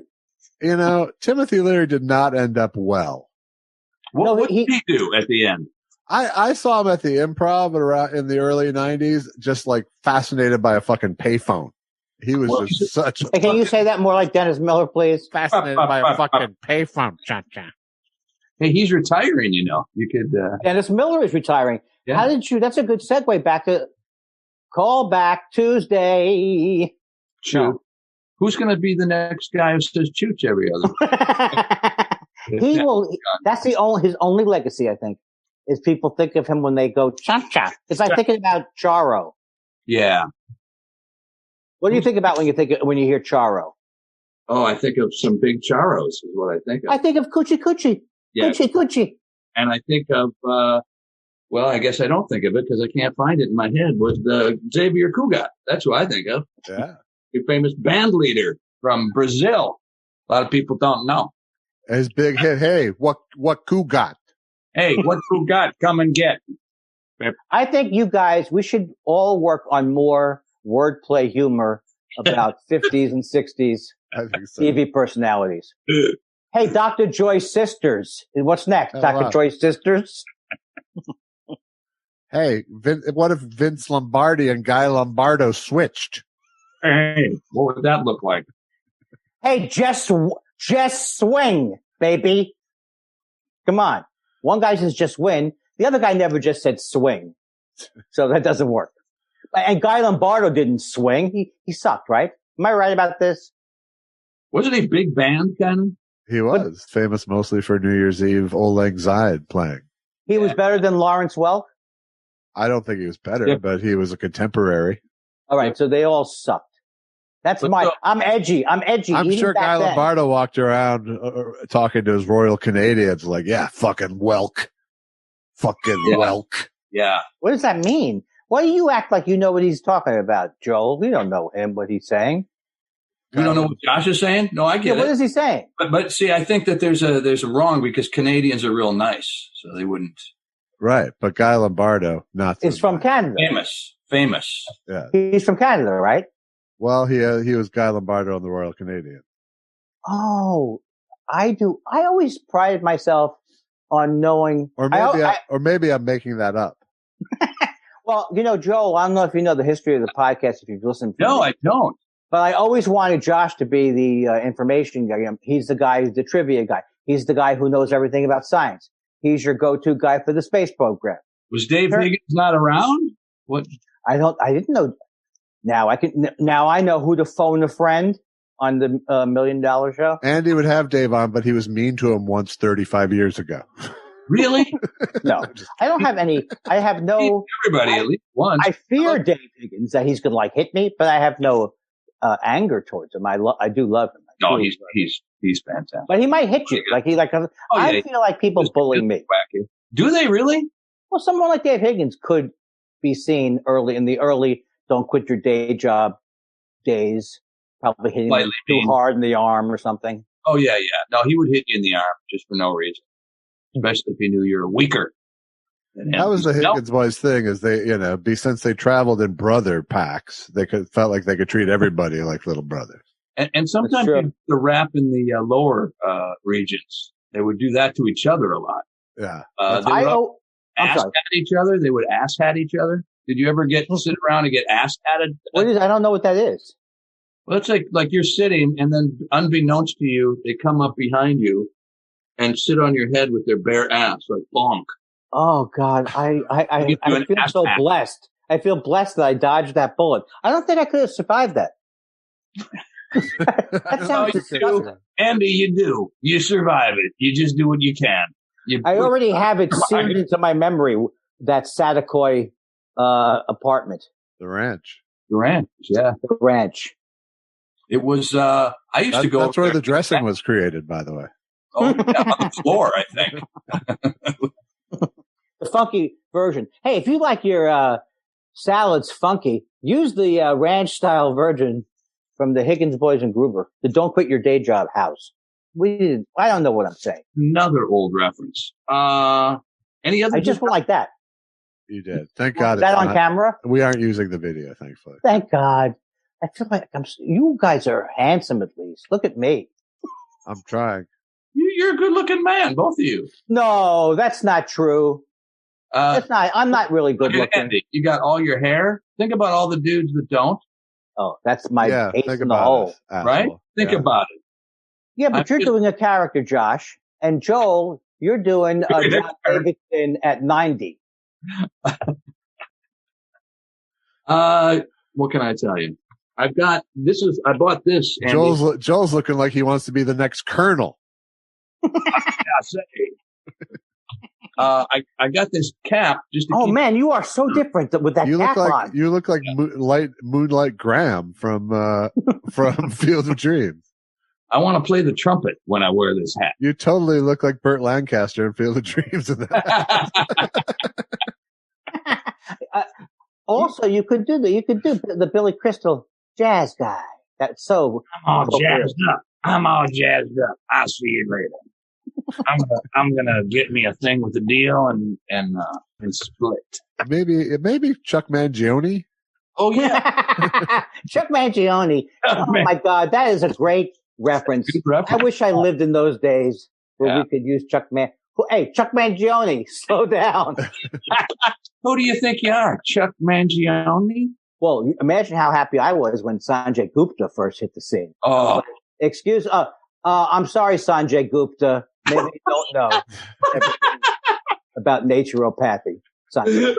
You know, Timothy Leary did not end up well. What did he do at the end? I saw him at the Improv around in the early 90s, just like fascinated by a fucking payphone. He was just such a... Hey, can you say that more like Dennis Miller, please? Fascinated by a fucking payphone. Cha-cha. Hey, he's retiring, you know. You could... Dennis Miller is retiring. Yeah. How did you... That's a good segue back to... Call back Tuesday. No. Who's going to be the next guy who says chooch every other? He will... That's his only legacy, I think, is people think of him when they go cha-cha. It's like thinking about Charo. Yeah. What do you think about when you hear Charo? Oh, I think of some big Charos is what I think of. I think of Coochie Coochie. Yeah. Coochie Coochie. And I think of, well, I guess I don't think of it because I can't find it in my head, was Xavier Cugat. That's who I think of. Yeah. The famous band leader from Brazil. A lot of people don't know. His big hit, hey, what Cugat? Hey, what Cugat? Come and get. I think you guys, we should all work on more wordplay humor about 50s and 60s TV personalities. Hey, Dr. Joy's sisters. What's next? Dr. Joy's sisters? Hey, what if Vince Lombardi and Guy Lombardo switched? Hey, what would that look like? Hey, just swing, baby. Come on. One guy says just win. The other guy never just said swing. So that doesn't work. And Guy Lombardo didn't swing. He sucked, right? Am I right about this? Wasn't he big band kind of? He was famous mostly for New Year's Eve Old Lang Syne playing. He was better than Lawrence Welk? I don't think he was better, but he was a contemporary. All right, so they all sucked. I'm edgy. I'm sure Guy Lombardo walked around talking to his Royal Canadians like, yeah, fucking Welk. Welk. Yeah. What does that mean? Why do you act like you know what he's talking about, Joel? We don't know what he's saying. You don't know what Josh is saying? No, I get it. What is he saying? But see, I think that there's a wrong because Canadians are real nice, so they wouldn't. Right, but Guy Lombardo, not. Is from Canada. Famous. Yeah. He's from Canada, right? Well, he was Guy Lombardo on the Royal Canadian. Oh, I do. I always prided myself on knowing. Or maybe I'm making that up. Well, Joel, I don't know if you know the history of the podcast, if you've listened. No, I don't. But I always wanted Josh to be the information guy. He's the guy, the trivia guy. He's the guy who knows everything about science. He's your go-to guy for the space program. Was Dave Higgins not around? What? I didn't know. Now I know who to phone a friend on the $1 Million Show. Andy would have Dave on, but he was mean to him once 35 years ago. Really? No, I don't have any. I have no. Everybody at least once. I fear Dave Higgins that he's going to hit me, but I have no anger towards him. I do love him. No, he's fantastic. But he might hit you. I feel like people bully me. Do they really? Well, someone like Dave Higgins could be seen in the early don't quit your day job days, probably hitting you too hard in the arm or something. Oh, yeah. No, he would hit you in the arm just for no reason, especially if he knew you were weaker. That was the Higgins boys thing is they, since they traveled in brother packs, felt like they could treat everybody like little brothers. And sometimes the rap in the lower regions, they would do that to each other a lot. Yeah. They would ass at each other. They would ass at each other. Did you ever sit around and get ass hatted? I don't know what that is. Well, it's like you're sitting, and then unbeknownst to you, they come up behind you and sit on your head with their bare ass, like bonk. Oh God, I feel so blessed. I feel blessed that I dodged that bullet. I don't think I could have survived that. That sounds disgusting. Andy, you do. You survive it. You just do what you can. I already have it seared into my memory. That Satakoy apartment. The ranch, yeah. The ranch. It was, I used to go. That's where the dressing was created, by the way. Oh, yeah, on the floor, I think. The funky version. Hey, if you like your salads funky, use the ranch-style version from the Higgins Boys and Gruber, the Don't Quit Your Day Job house. I don't know what I'm saying. Another old reference. Any other? I just went like that. You did. Thank God. Is that on camera? We aren't using the video, thankfully. Thank God. I feel like you guys are handsome at least. Look at me. I'm trying. You're a good looking man, both of you. No, that's not true. That's not. I'm not really good looking. Andy, you got all your hair. Think about all the dudes that don't. Oh, that's my ace in the hole. Right? Think about it. Yeah, but you're doing a character, Josh. And Joel, you're doing a John Davidson at 90. What can I tell you? I bought this. Andy. Joel's looking like he wants to be the next colonel. I got this cap just to man, you are so different with that cap on. You look like Moonlight Graham from Field of Dreams. I want to play the trumpet when I wear this hat. You totally look like Burt Lancaster in Field of Dreams in that. Also, you could do the Billy Crystal jazz guy. That's so. I'm all jazzed up. I'll see you later. I'm gonna get me a thing with the deal and split. Maybe Chuck Mangione. Oh yeah, Chuck Mangione. Oh my God, that is a great reference. I wish I lived in those days where we could use Chuck Mangione, slow down. Who do you think you are, Chuck Mangione? Well, imagine how happy I was when Sanjay Gupta first hit the scene. Oh, I'm sorry, Sanjay Gupta. Maybe you don't know about naturopathy, Sanjay.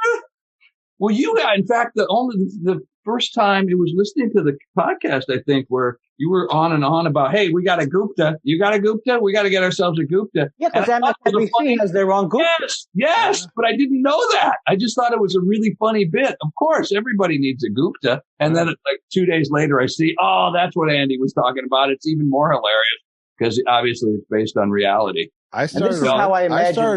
Well, in fact, the first time it was listening to the podcast, I think, where you were on and on about, hey, we got a Gupta. You got a Gupta? We got to get ourselves a Gupta. Yeah, because MSNBC has their own Gupta. Yes, but I didn't know that. I just thought it was a really funny bit. Of course, everybody needs a Gupta. And then like 2 days later, I see, that's what Andy was talking about. It's even more hilarious because obviously it's based on reality. I started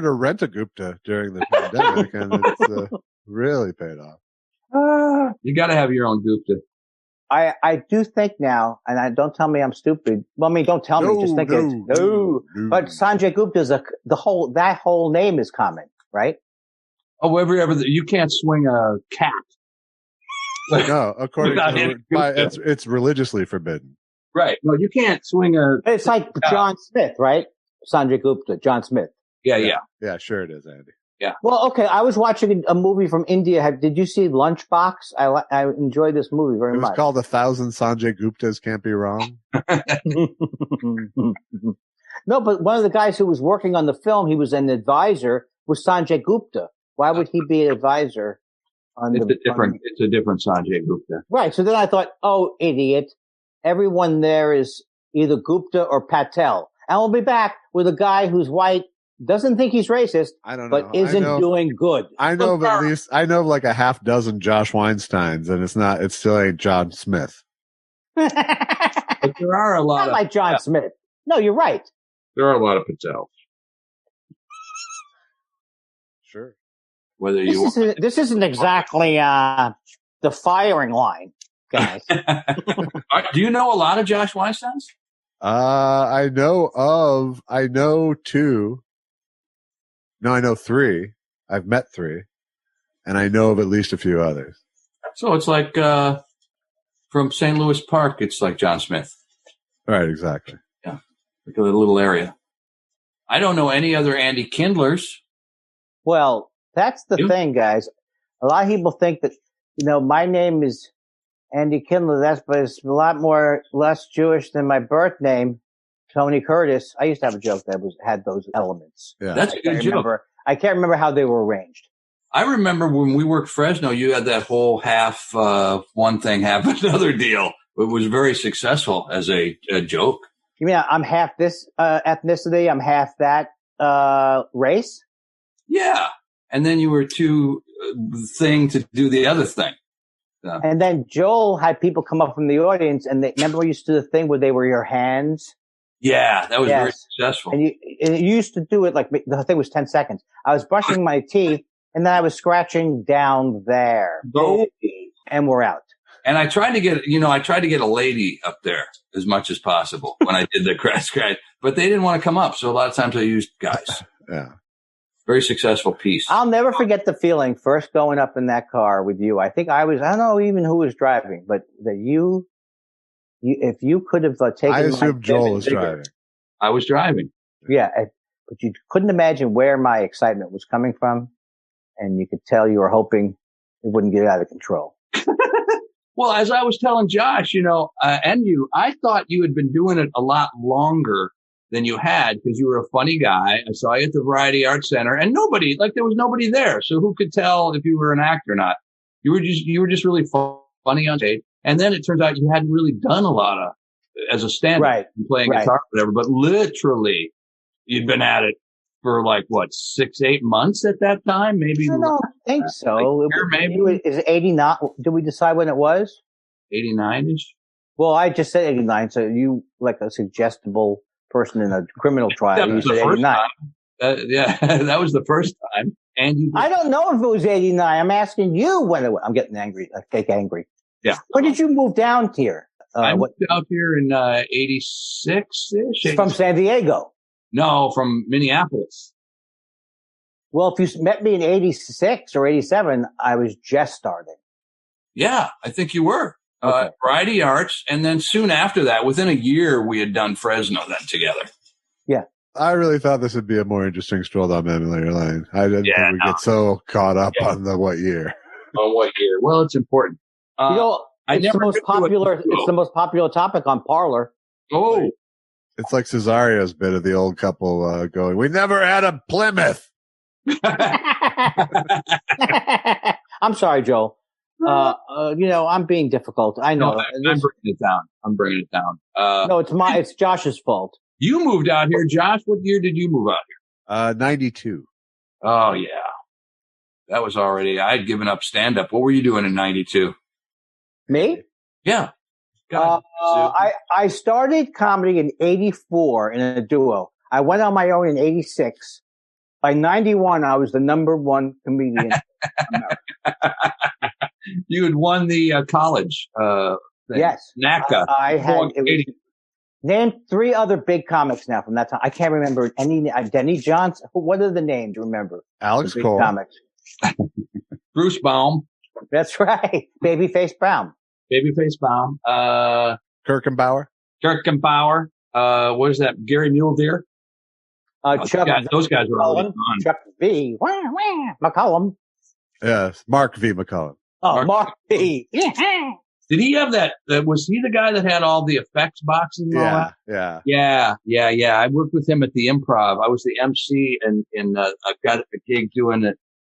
to rent a Gupta during the pandemic, and it's really paid off. You got to have your own Gupta. I do think now, and don't tell me I'm stupid. Well, I mean, don't tell me. Just think no. But Sanjay Gupta is that whole name is common, right? Oh, you can't swing a cat. No, according to it's religiously forbidden. Right. No, you can't swing a. It's like John Smith, right? Sanjay Gupta, John Smith. Yeah. Yeah, sure it is, Andy. Yeah. Well, okay. I was watching a movie from India. Did you see Lunchbox? I enjoyed this movie very much. It was called 1,000 Sanjay Guptas Can't Be Wrong. No, but one of the guys who was working on the film, he was an advisor, was Sanjay Gupta. Why would he be an advisor on it's a different Sanjay Gupta. Right. So then I thought, oh, idiot. Everyone there is either Gupta or Patel. And we'll be back with a guy who's white, doesn't think he's racist, but isn't doing good. I know of at least, I know of like a half dozen Josh Weinsteins, and it still ain't John Smith. But there are a lot Not like John Smith. No, you're right. There are a lot of Patels. Sure. Whether this isn't exactly the firing line, guys. Do you know a lot of Josh Weinsteins? I know two. No, I know three. I've met three, and I know of at least a few others. So it's like from St. Louis Park, it's like John Smith. Right, exactly. Yeah, like a little area. I don't know any other Andy Kindlers. Well, that's the thing, guys. A lot of people think that, my name is Andy Kindler. But it's a lot less Jewish than my birth name, Tony Curtis. I used to have a joke that had those elements. Yeah. That's a good joke. I can't remember how they were arranged. I remember when we worked Fresno, you had that whole half one thing, half another deal. It was very successful as a joke. You mean I'm half this ethnicity, I'm half that race? Yeah. And then you were too thing to do the other thing. So. And then Joel had people come up from the audience, and remember we used to do the thing where they were your hands? Yeah, that was very successful. And you used to do it like the thing was 10 seconds. I was brushing my teeth, and then I was scratching down there. And we're out. And I tried to get a lady up there as much as possible when I did the scratch, but they didn't want to come up. So a lot of times I used guys. Yeah. Very successful piece. I'll never forget the feeling first going up in that car with you. I think I don't know even who was driving, but that you if you could have taken. I assume Joel was driving. I was driving. Yeah, but you couldn't imagine where my excitement was coming from, and you could tell you were hoping it wouldn't get out of control. Well, as I was telling Josh, and you, I thought you had been doing it a lot longer than you had because you were a funny guy. I saw you at the Variety Arts Center, and there was nobody there, so who could tell if you were an actor or not? You were just really funny on stage. And then it turns out you hadn't really done a lot of as a stand-up, right, playing guitar or whatever, but literally you'd been at it for 6-8 months at that time, maybe. I don't think so. Maybe. Is it 89? Did we decide when it was? 89-ish. Well, I just said 89, so you like a suggestible person in a criminal trial. You said 89. Yeah, that was the first time. And I don't know if it was 89. I'm asking you when it was. I'm getting angry. I get angry. Yeah. When did you move down here? I moved out here in 86-ish. From San Diego? No, from Minneapolis. Well, if you met me in 86 or 87, I was just starting. Yeah, I think you were. Okay. Variety Arts. And then soon after that, within a year, we had done Fresno then together. Yeah. I really thought this would be a more interesting stroll down memory lane. I didn't think we'd get so caught up on the what year. On what year? Well, it's important. It's the most popular topic on Parler. Oh. It's like Cesario's bit of the old couple going, we never had a Plymouth. I'm sorry, Joel. I'm being difficult. I know. No, I'm bringing it down. No, it's Josh's fault. You moved out here, Josh. What year did you move out here? 92. Oh, yeah. That was I had given up stand-up. What were you doing in 92? Me? Yeah. I started comedy in 84 in a duo. I went on my own in 86. By 91, I was the number one comedian in America. You had won the college thing. Yes. NACA. I had named 3 other big comics now from that time. I can't remember any. Denny Johnson. What are the names? Remember? Alex Cole. Comics. Bruce Baum. That's right. Babyface Baum. Kirkenbauer. What is that? Gary Muledeer. Chuck. Those guys were already on. Chuck V. McCollum. Yes. Mark V. McCollum. Oh, Mark V. Did he have that? Was he the guy that had all the effects boxes and all that? Yeah. I worked with him at the Improv. I was the MC and I got a gig doing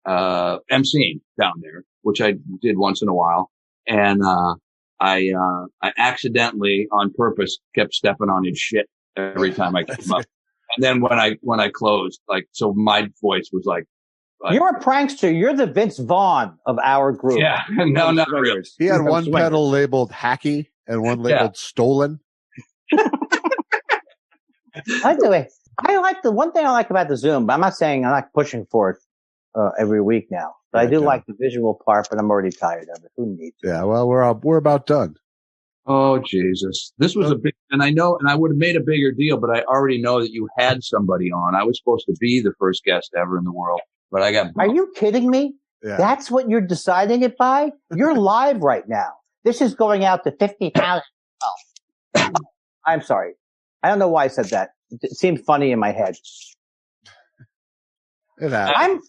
emceeing down there, which I did once in a while. And, I accidentally on purpose kept stepping on his shit every time I came up. And then when I closed, like, so my voice was like, you're a prankster. You're the Vince Vaughn of our group. Yeah. No, not really. He had one pedal labeled hacky and one labeled stolen. I like the one thing I like about the Zoom, but I'm not saying I'm not pushing for it every week now. But I do like the visual part, but I'm already tired of it. Who needs it? Yeah, well, we're about done. Oh, Jesus. This was a big, and I would have made a bigger deal, but I already know that you had somebody on. I was supposed to be the first guest ever in the world, but I got bumped. Are you kidding me? Yeah. That's what you're deciding it by? You're live right now. This is going out to 50,000. Oh, I'm sorry. I don't know why I said that. It seemed funny in my head. I'm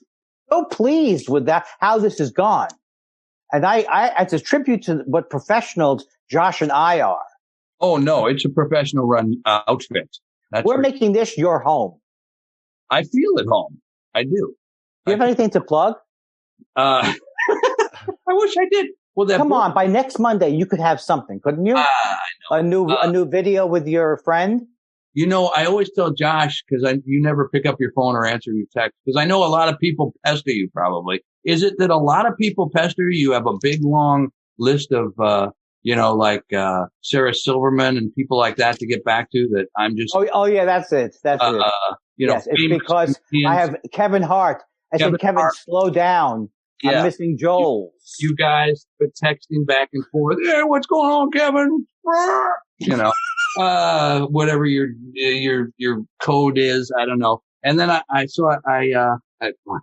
so pleased with that, how this has gone. And it's a tribute to what professionals Josh and I are. Oh, no, it's a professional run outfit. We're making this your home. I feel at home. I do. Do you have anything to plug? I wish I did. Well, come on, by next Monday you could have something, couldn't you? I know. A new video with your friend. You know, I always tell Josh, because you never pick up your phone or answer your text, because I know a lot of people pester you. Probably is it that a lot of people pester you? You have a big long list of like Sarah Silverman and people like that to get back to. That I'm just. Oh yeah, that's it. That's it. Yes, it's because I have Kevin Hart. I said, Kevin, slow down. Yeah. I'm missing Joel. You guys been texting back and forth. Hey, what's going on, Kevin? Whatever your code is, I don't know. And then I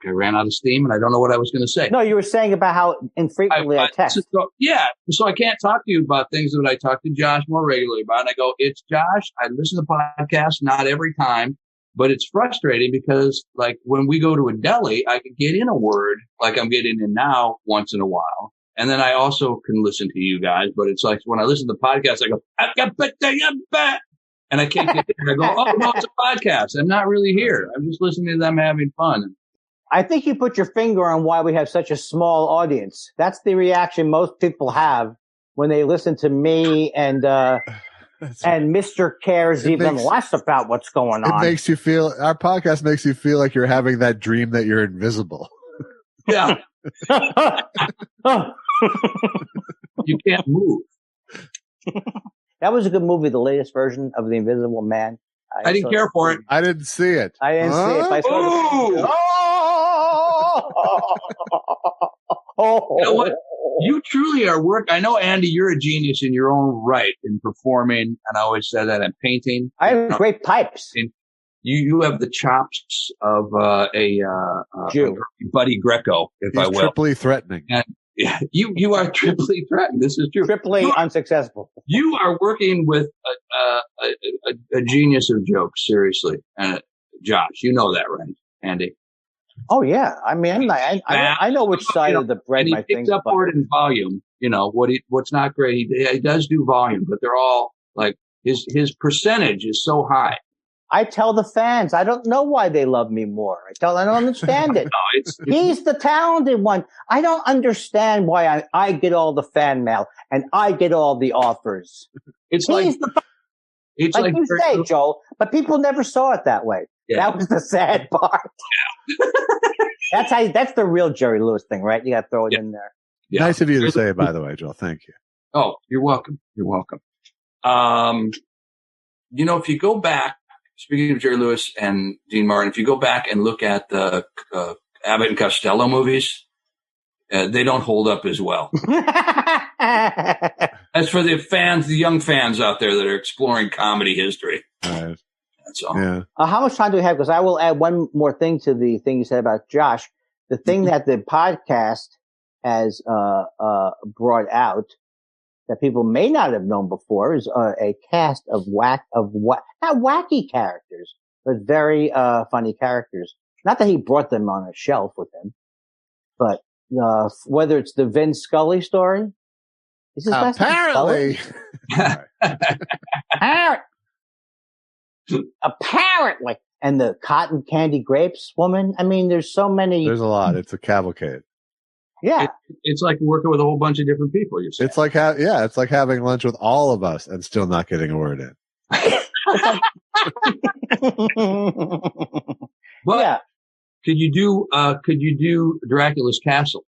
ran out of steam and I don't know what I was going to say. No, you were saying about how infrequently I text. So I can't talk to you about things that I talk to Josh more regularly about. And I go, it's Josh. I listen to podcasts, not every time. But it's frustrating because, like, when we go to a deli, I can get in a word like I'm getting in now once in a while. And then I also can listen to you guys. But it's like when I listen to the podcast, I go, and I can't get there. I go, oh, no, it's a podcast. I'm not really here. I'm just listening to them having fun. I think you put your finger on why we have such a small audience. That's the reaction most people have when they listen to me and Mr. cares even less about what's going on. Our podcast makes you feel like you're having that dream that you're invisible. Yeah. You can't move. That was a good movie, the latest version of The Invisible Man. I didn't care for it. I didn't see it. I didn't see it. I saw You know what? You truly are I know, Andy, you're a genius in your own right in performing, and I always said that in painting. I have great pipes. You have the chops of a Buddy Greco, if I will. Triply threatening. And you are triply threatened. This is true. Triply unsuccessful. You are working with a genius of jokes, seriously. Josh, you know that, right, Andy? Oh yeah, I mean, I know which side of the bread my things. He picks up for it in volume. You know what's not great. He does do volume, but they're all like his percentage is so high. I tell the fans, I don't know why they love me more. I don't understand it. No, he's the talented one. I don't understand why I get all the fan mail and I get all the offers. It's like you say, Joel, but people never saw it that way. Yeah. That was the sad part. Yeah. That's the real Jerry Lewis thing, right? You got to throw it in there. Yeah. Nice of you to say, by the way, Joel. Thank you. Oh, you're welcome. You're welcome. If you go back, speaking of Jerry Lewis and Dean Martin, if you go back and look at the Abbott and Costello movies, they don't hold up as well. As for the fans, the young fans out there that are exploring comedy history. Right. That's all. Yeah. How much time do we have? Because I will add one more thing to the thing you said about Josh. The thing that the podcast has brought out that people may not have known before is a cast of not wacky characters, but very funny characters. Not that he brought them on a shelf with him, but whether it's the Vin Scully story. Is his last name Scully? Apparently. and the cotton candy grapes woman. I mean, there's so many. There's a lot. It's a cavalcade. Yeah. It's like working with a whole bunch of different people. You say. It's like it's like having lunch with all of us and still not getting a word in. But yeah. Could you do Dracula's Castle?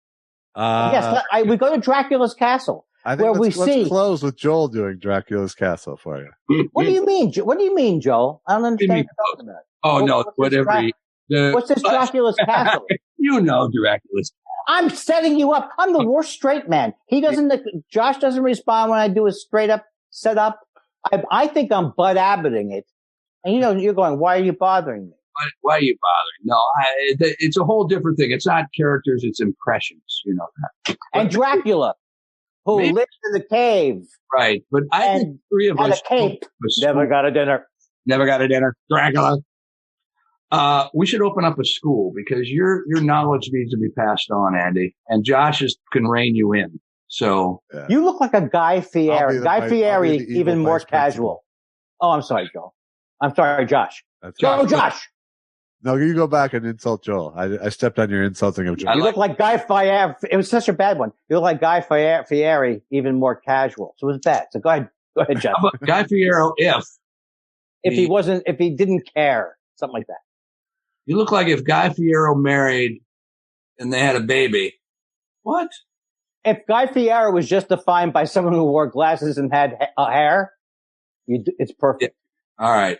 Yes, we go to Dracula's Castle. I think where let's we see. close with Joel doing Dracula's Castle for you. What do you mean? What do you mean, Joel? I don't understand what you're talking about. Oh no! What's this Dracula's Castle? You know Dracula's. I'm setting you up. I'm the worst straight man. Josh doesn't respond when I do a straight up setup. I think I'm Bud Abbotting it. And you're going, why are you bothering me? Why are you bothering? No, it's a whole different thing. It's not characters, it's impressions, you know that. And Dracula, who lives in the cave. Right. But I think three of us. Had a cape. Never got a dinner. Never got a dinner. Dracula. We should open up a school because your knowledge needs to be passed on, Andy. And Josh can rein you in. So you look like a Guy Fieri. Guy Fieri, even more casual. Oh, I'm sorry, Joel. I'm sorry, Josh. Josh. No, you go back and insult Joel. I stepped on your insulting of Joel. You look like Guy Fieri. It was such a bad one. You look like Guy Fieri, even more casual. So it was bad. So go ahead, Josh. How about Guy Fieri if he didn't care, something like that. You look like if Guy Fieri married and they had a baby. What? If Guy Fieri was just defined by someone who wore glasses and had hair, it's perfect. Yeah. All right.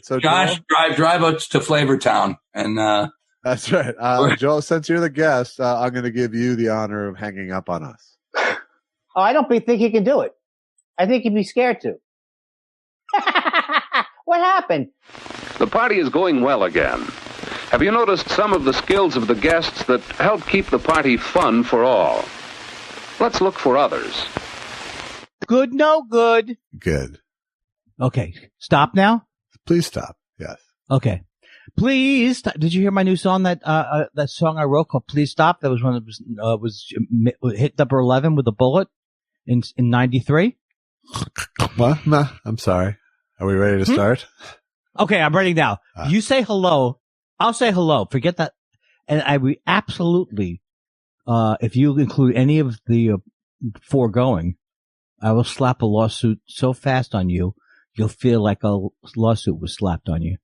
So Josh, drive us to Flavortown, and that's right. Joel, since you're the guest, I'm going to give you the honor of hanging up on us. Oh, I don't think he can do it. I think he'd be scared to. What happened? The party is going well again. Have you noticed some of the skills of the guests that help keep the party fun for all? Let's look for others. Good, no good. Good. Okay, stop now. Please stop. Yes. Okay. Please. Did you hear my new song? That song I wrote called "Please Stop." That was when it was hit number 11 with a bullet in '93. What? Nah, I'm sorry. Are we ready to start? Okay, I'm ready now. You say hello. I'll say hello. Forget that. And we absolutely, if you include any of the foregoing, I will slap a lawsuit so fast on you. You'll feel like a lawsuit was slapped on you.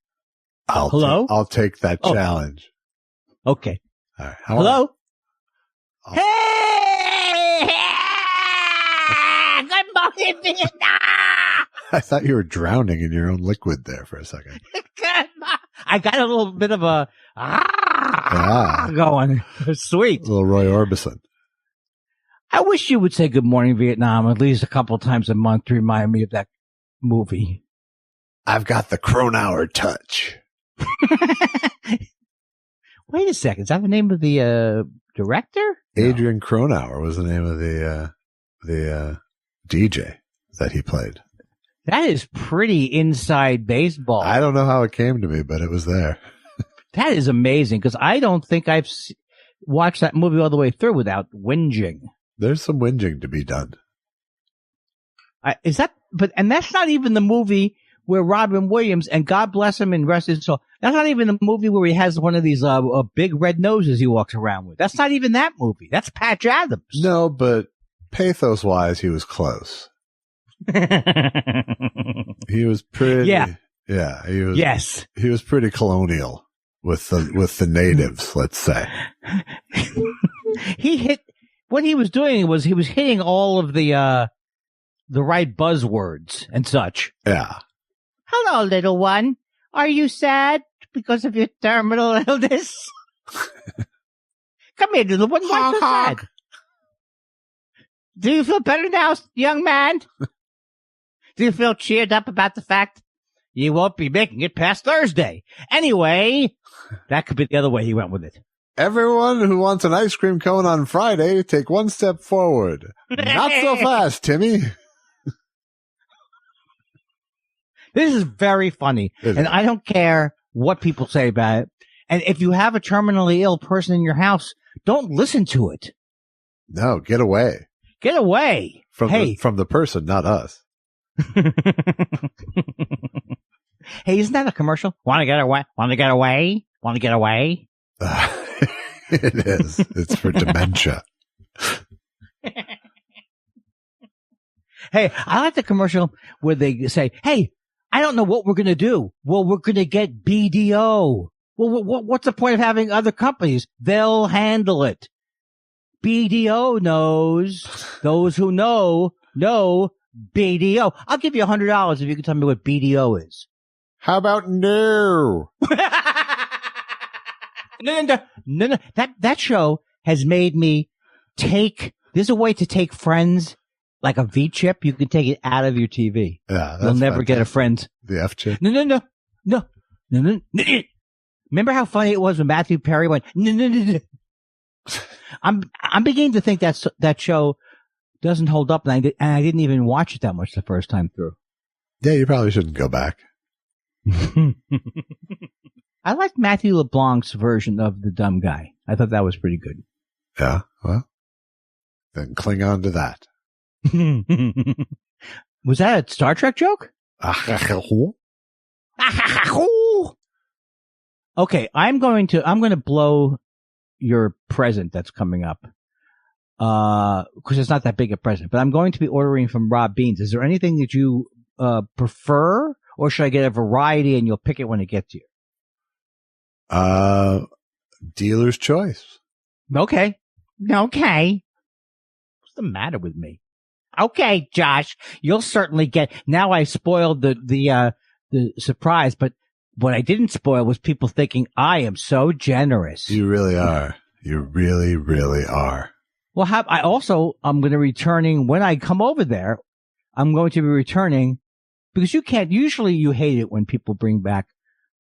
Hello? I'll take that challenge. Okay. All right. Hello? Hey! Good morning, Vietnam! I thought you were drowning in your own liquid there for a second. I got a little bit of a going. Sweet. A little Roy Orbison. I wish you would say good morning, Vietnam, at least a couple times a month to remind me of that movie. I've got the Cronauer touch. Wait a second. Is that the name of the director? Adrian Cronauer was the name of the DJ that he played. That is pretty inside baseball. I don't know how it came to me, but it was there. That is amazing because I don't think I've watched that movie all the way through without whinging. There's some whinging to be done. And that's not even the movie where Robin Williams, and God bless him and rest his soul, that's not even the movie where he has one of these big red noses he walks around with. That's not even that movie. That's Patch Adams. No, but pathos-wise, he was close. He was pretty. Yeah. He was. Yes. He was pretty colonial with the natives. Let's say. What he was doing was he was hitting all of the right buzzwords and such. Yeah. Hello, little one. Are you sad because of your terminal illness? Come here, little one. Why so sad? Do you feel better now, young man? Do you feel cheered up about the fact you won't be making it past Thursday? Anyway, that could be the other way he went with it. Everyone who wants an ice cream cone on Friday, take one step forward. Not so fast, Timmy. This is very funny, and I don't care what people say about it. And if you have a terminally ill person in your house, don't listen to it. No, get away. Get away. From the person, not us. Hey, isn't that a commercial? Want to get away? Want to get away? Want to get away? It is. It's for dementia. Hey, I like the commercial where they say, hey, I don't know what we're going to do. Well, we're going to get BDO. Well, what's the point of having other companies? They'll handle it. BDO knows. Those who know BDO. I'll give you $100 if you can tell me what BDO is. How about no? No. That show has made me there's a way to take Friends like a V-chip. You can take it out of your TV. Yeah. You'll never get a Friends. The F chip. No. Remember how funny it was when Matthew Perry went, no. I'm beginning to think that show doesn't hold up, and I didn't even watch it that much the first time through. Yeah, you probably shouldn't go back. I liked Matthew LeBlanc's version of the dumb guy. I thought that was pretty good. Yeah, well, then cling on to that. Was that a Star Trek joke? Okay, I'm going to blow your present that's coming up. Cause it's not that big a present, but I'm going to be ordering from Rob Beans. Is there anything that you, prefer, or should I get a variety and you'll pick it when it gets here? Dealer's choice. Okay. What's the matter with me? Okay, Josh, you'll certainly get, now I spoiled the surprise, but what I didn't spoil was people thinking I am so generous. You really are. You really, really are. Well, I'm going to be returning when I come over there. I'm going to be returning because usually you hate it when people bring back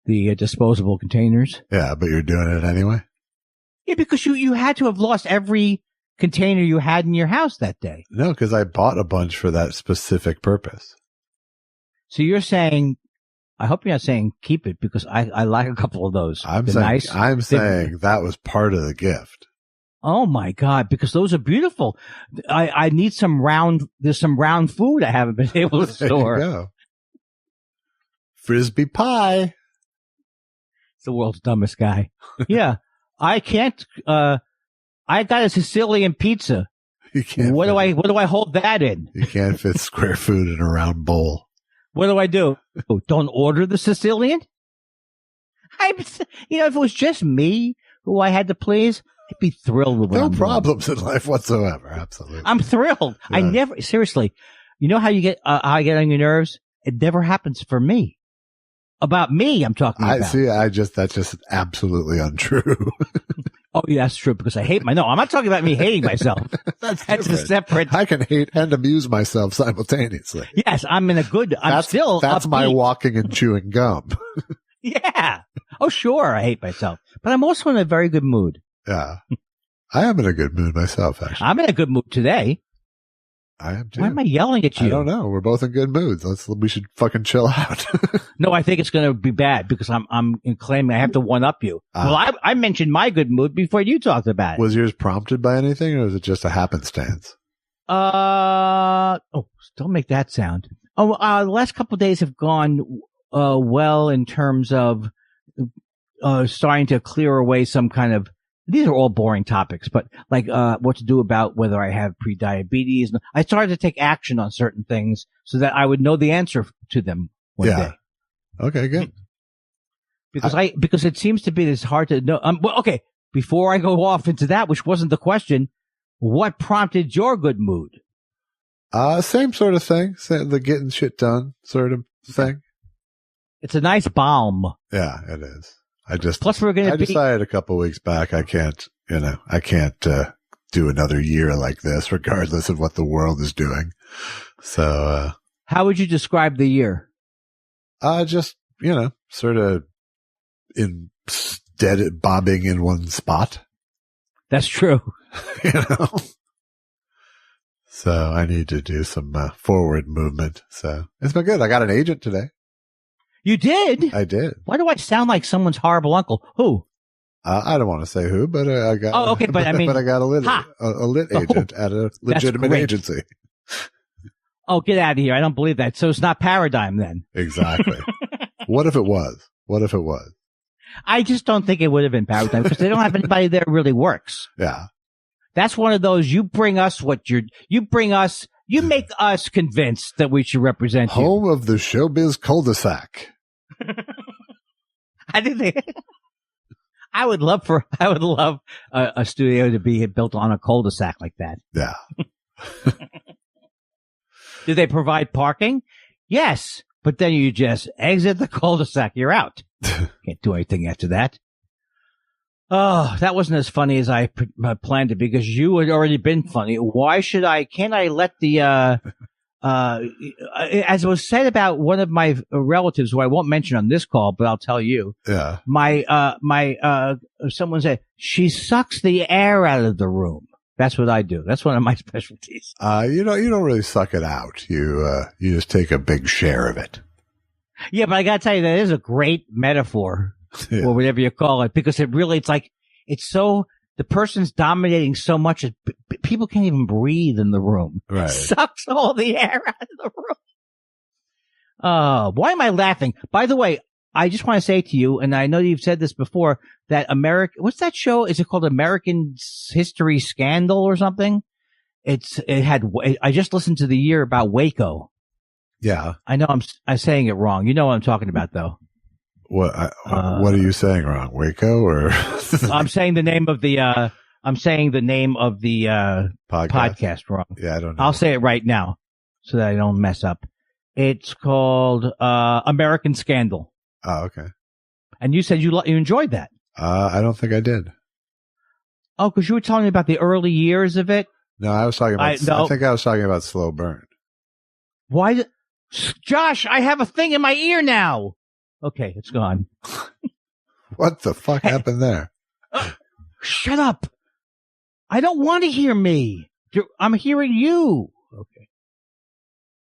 the disposable containers. Yeah, but you're doing it anyway. Yeah, because you had to have lost every container you had in your house that day. No, because I bought a bunch for that specific purpose. So you're saying, I hope you're not saying keep it because I like a couple of those. I'm saying that was part of the gift. Oh my God, because those are beautiful. I need there's some round food I haven't been able to store. There you go. Frisbee pie. It's the world's dumbest guy. Yeah. I can't, I got a Sicilian pizza. You can't. What do I hold that in? You can't fit square food in a round bowl. What do I do? Don't order the Sicilian? If it was just me who I had to please, I'd be thrilled with no problems in life whatsoever. Absolutely. I'm thrilled. Yeah. Seriously, you know how how I get on your nerves? It never happens for me. About me, I'm talking about. That's just absolutely untrue. Oh, yeah, that's true because I'm not talking about me hating myself. That's a separate. I can hate and amuse myself simultaneously. Yes, that's my walking and chewing gum. Yeah. Oh, sure. I hate myself, but I'm also in a very good mood. Yeah. I am in a good mood myself, actually. I'm in a good mood today. I am too. Why am I yelling at you? I don't know. We're both in good moods. We should fucking chill out. No, I think it's going to be bad because I'm claiming I have to one up you. Well, I mentioned my good mood before you talked about it. Was yours prompted by anything or was it just a happenstance? Don't make that sound. The last couple of days have gone, well in terms of, starting to clear away some kind of, these are all boring topics, but like, what to do about whether I have pre-diabetes. I started to take action on certain things so that I would know the answer to them one day. Okay, good. Because it seems to be this hard to know. Well, okay. Before I go off into that, which wasn't the question, what prompted your good mood? Same sort of thing. The getting shit done sort of thing. It's a nice balm. Yeah, it is. I decided a couple weeks back I can't do another year like this regardless of what the world is doing. So how would you describe the year? Just, sort of instead bobbing in one spot. That's true. So I need to do some forward movement. So it's been good. I got an agent today. You did? I did. Why do I sound like someone's horrible uncle? Who? I don't want to say who, but I got. Oh, okay, but I mean, but I got a lit agent at a legitimate agency. Oh, get out of here! I don't believe that. So it's not Paradigm then. Exactly. What if it was? What if it was? I just don't think it would have empowered them because they don't have anybody there who really works. Yeah. That's one of those, you make us convinced that we should represent you. Home of the showbiz cul-de-sac. I would love a studio to be built on a cul-de-sac like that. Yeah. Do they provide parking? Yes. But then you just exit the cul-de-sac. You're out. Can't do anything after that. Oh, that wasn't as funny as I planned it because you had already been funny. Can't I let the, as was said about one of my relatives who I won't mention on this call, but I'll tell you. Yeah. Someone said, she sucks the air out of the room. That's what I do. That's one of my specialties. You don't really suck it out. You just take a big share of it. Yeah, but I gotta tell you, that is a great metaphor. Yeah. Or whatever you call it, because the person's dominating so much that people can't even breathe in the room. Right. Sucks all the air out of the room. Why am I laughing? By the way, I just want to say to you, and I know you've said this before, that what's that show? Is it called American History Scandal or something? I just listened to the year about Waco. Yeah. I know I'm saying it wrong. You know what I'm talking about though. What are you saying wrong? Waco or? I'm saying the name of the podcast wrong. Yeah, I don't know. I'll say it right now so that I don't mess up. It's called American Scandal. Oh, okay. And you said you enjoyed that. I don't think I did. Oh, because you were telling me about the early years of it. No, I was talking about. I think I was talking about Slow Burn. Why, Josh? I have a thing in my ear now. Okay, it's gone. What the fuck happened there? Shut up. I don't want to hear me. I'm hearing you. Okay.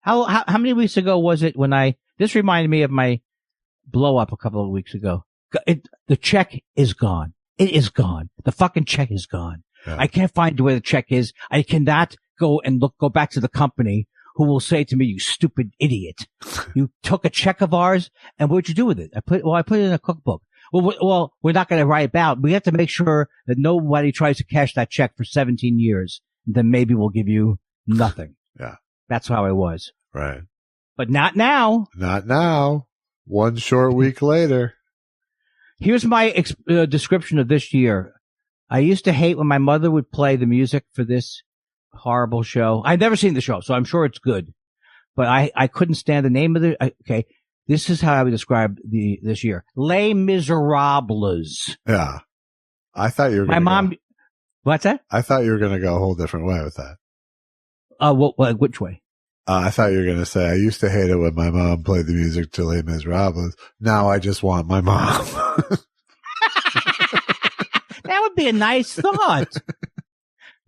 How many weeks ago was it when this reminded me of my blow up a couple of weeks ago. The check is gone. It is gone. The fucking check is gone. Yeah. I can't find where the check is. I cannot go back to the company who will say to me, you stupid idiot. You took a check of ours, and what'd you do with it? I put it in a cookbook. Well, we're not going to write about. We have to make sure that nobody tries to cash that check for 17 years. Then maybe we'll give you nothing. Yeah. That's how I was. Right. But not now. Not now. One short week later. Here's my description of this year. I used to hate when my mother would play the music for this horrible show. I've never seen the show, so I'm sure it's good. But I couldn't stand the name of okay. This is how I would describe this year. Les Miserables. Yeah. I thought you were my mom. What's that? I thought you were going to go a whole different way with that. Which way? I thought you were going to say, I used to hate it when my mom played the music to Les Miserables. Now I just want my mom. That would be a nice thought.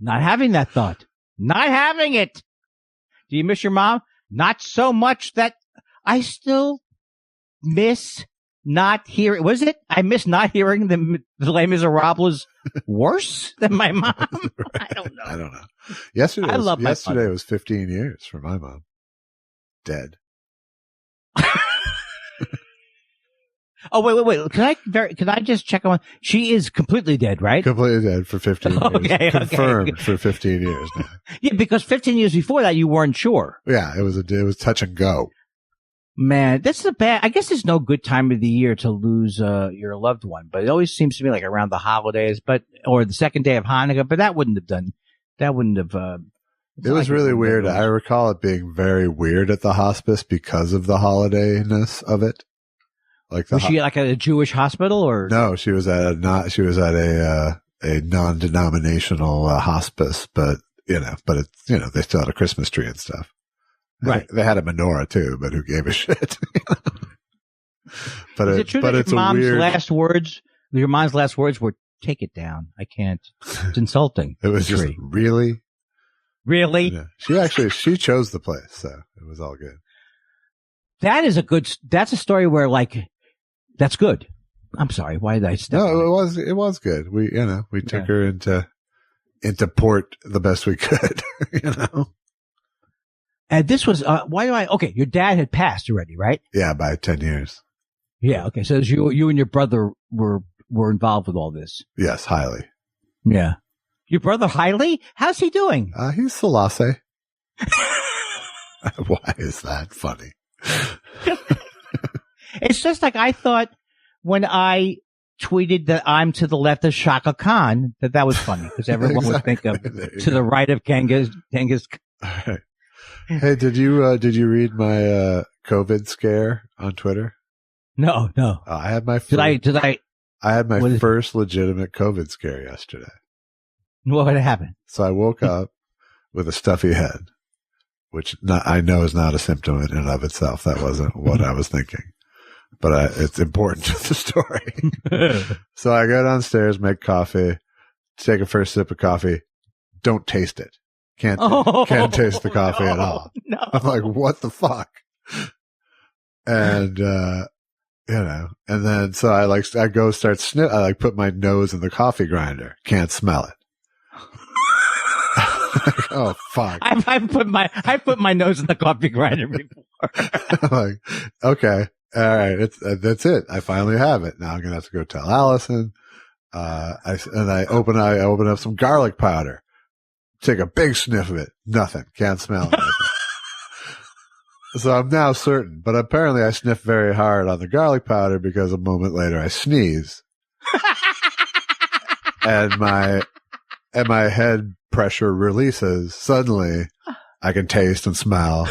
Not having that thought. Not having it. Do you miss your mom? Not so much that I still miss not hearing. Was it? I miss not hearing the Les Miserables worse than my mom? Right. I don't know. Yesterday was 15 years for my mom. Dead. Oh, wait. Can I just check on? She is completely dead, right? Completely dead for 15 years. Okay. Confirmed for 15 years now. Yeah, because 15 years before that, you weren't sure. Yeah, it was touch and go. Man, this is I guess there's no good time of the year to lose your loved one, but it always seems to me like around the holidays, or the second day of Hanukkah. But that wouldn't have. It was really weird. I recall it being very weird at the hospice because of the holidayness of it. Was she like at a Jewish hospital or? No, she was at a non-denominational hospice, but they still had a Christmas tree and stuff. Right. They had a menorah too, but who gave a shit? But is it true that it's your mom's weird. last words? Your mom's last words were, "Take it down. I can't." It's insulting. It was just really. Yeah. She chose the place, so it was all good. That's a story where that's good. I'm sorry. Why did I step on it? It was good. We took her into port the best we could, And this was, okay, your dad had passed already, right? Yeah, by 10 years. Yeah. Okay. So you and your brother were involved with all this. Yes, highly. Yeah. Your brother highly? How's he doing? He's Selassie. Why is that funny? It's just like I thought when I tweeted that I'm to the left of Shaka Khan, that was funny because everyone would think of to the right of Genghis. Right. Hey, did you read my COVID scare on Twitter? No. I had my first, I had my first legitimate COVID scare yesterday. What would happen? So I woke up with a stuffy head, which I know is not a symptom in and of itself. That wasn't what I was thinking, but it's important to the story. So I go downstairs, make coffee, take a first sip of coffee, don't taste it. Can't taste the coffee at all. No. I'm like, what the fuck? And, and then so I go start sniff. I put my nose in the coffee grinder. Can't smell it. Oh fuck! I put my nose in the coffee grinder before. I'm like, okay, all right, that's it. I finally have it. Now I'm gonna have to go tell Allison. I open up some garlic powder. Take a big sniff of it. Nothing. Can't smell anything. So I'm now certain, but apparently I sniffed very hard on the garlic powder because a moment later I sneeze, and my head pressure releases. Suddenly, I can taste and smell.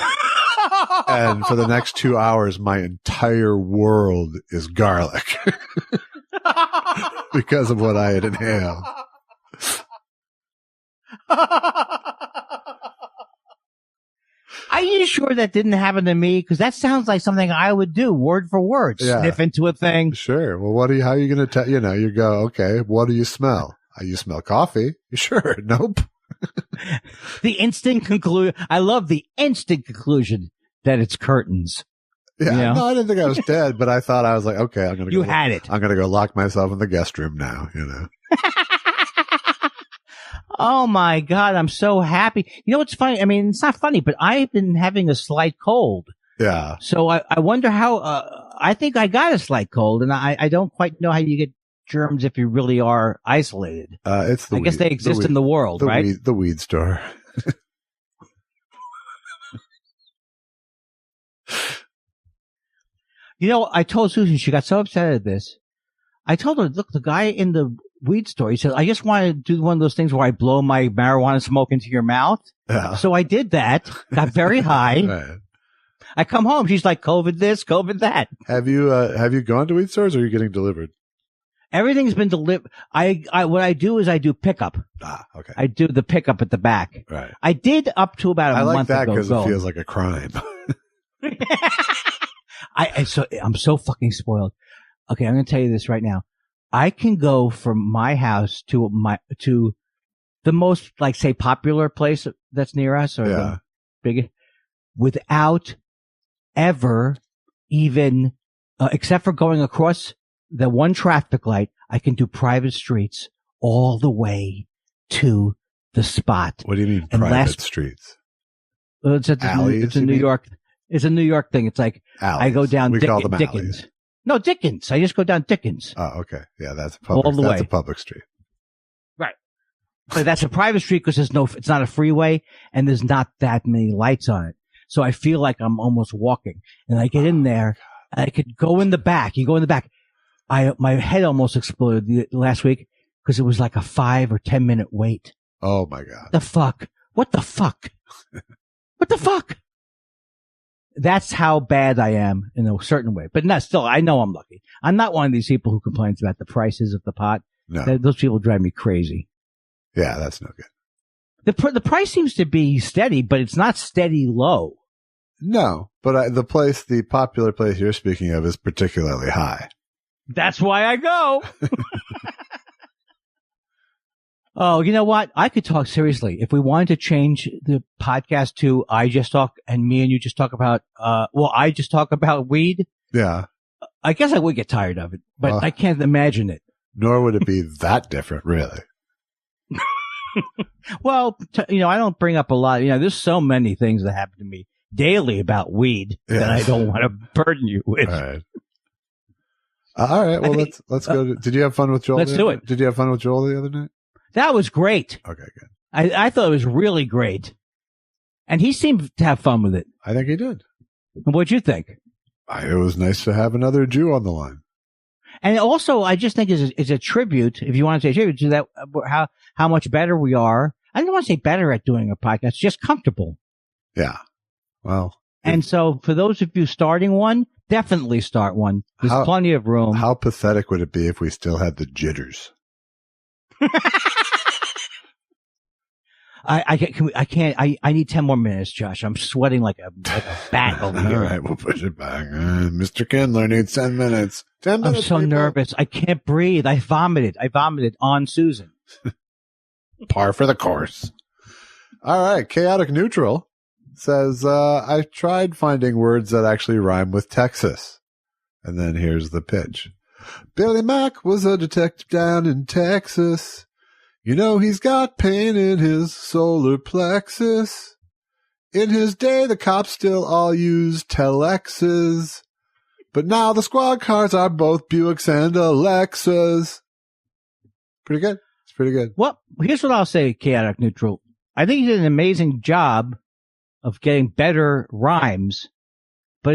And for the next 2 hours, my entire world is garlic because of what I had inhaled. Are you sure that didn't happen to me? Because that sounds like something I would do, word for word. Yeah. Sniff into a thing. Sure. Well, how are you going to tell? You go, okay, what do you smell? You smell coffee? Sure. Nope. The instant conclusion. I love the instant conclusion that it's curtains. Yeah. You know? No, I didn't think I was dead, but I thought I was like, okay, I'm going to had it. I'm going to go lock myself in the guest room now, Oh my God. I'm so happy. You know what's funny? I mean, it's not funny, but I've been having a slight cold. Yeah. So I wonder how, I think I got a slight cold and I don't quite know how you get germs if you really are isolated. I guess they exist in the world, right? The weed store. I told Susan, she got so upset at this. I told her, look, the guy in the weed store, he said, I just want to do one of those things where I blow my marijuana smoke into your mouth. Yeah. So I did that, got very high. Right. I come home. She's like, COVID this, COVID that. Have you gone to weed stores or are you getting delivered? Everything's been delivered. What I do is I do pickup. Okay. I do the pickup at the back. Right. I did up to about a month ago. I like that because it feels like a crime. I'm so fucking spoiled. Okay, I'm going to tell you this right now. I can go from my house to the most, like, say, popular place that's near us or the big, without ever even, except for going across the one traffic light, I can do private streets all the way to the spot. What do you mean private streets? It's a New York. It's a New York thing. It's like alleys. I go down call them Dickens. Alleys. No, Dickens. I just go down Dickens. Oh, okay. Yeah, that's a public. All the way. That's a public street. Right. But that's a private street because it's not a freeway and there's not that many lights on it. So I feel like I'm almost walking, and I get in there. And I could go in the back. You go in the back. My head almost exploded last week because it was like a 5 or 10 minute wait. Oh my God. The fuck? What the fuck? What the fuck? That's how bad I am in a certain way. But still, I know I'm lucky. I'm not one of these people who complains about the prices of the pot. No. Those people drive me crazy. Yeah, that's no good. The price seems to be steady, but it's not steady low. No, but the popular place you're speaking of is particularly high. That's why I go. Oh, you know what? I could talk seriously. If we wanted to change the podcast to I Just Talk and me and you just talk about, I just talk about weed. Yeah. I guess I would get tired of it, but I can't imagine it. Nor would it be that different, really. Well, I don't bring up a lot. There's so many things that happen to me daily about weed that I don't want to burden you with. Right. All right. Well, let's go. Did you have fun with Joel? Let's do it. Did you have fun with Joel the other night? That was great. Okay, good. I thought it was really great. And he seemed to have fun with it. I think he did. And what'd you think? It was nice to have another Jew on the line. And also, I just think it's a tribute, if you want to say tribute, to that, how much better we are. I don't want to say better at doing a podcast, just comfortable. Yeah. Well. And so for those of you starting one, definitely start one. There's plenty of room. How pathetic would it be if we still had the jitters? I can't. I need 10 more minutes, Josh. I'm sweating like a bat over here. All right, we'll push it back. Mr. Kindler needs 10 minutes. 10 minutes. I'm so nervous. I can't breathe. I vomited on Susan. Par for the course. All right. Chaotic Neutral says, I tried finding words that actually rhyme with Texas. And then here's the pitch. Billy Mack was a detective down in Texas. You know, he's got pain in his solar plexus. In his day, the cops still all used telexes. But now the squad cars are both Buicks and Alexas. Pretty good. It's pretty good. Well, here's what I'll say, Chaotic Neutral. I think he did an amazing job of getting better rhymes. But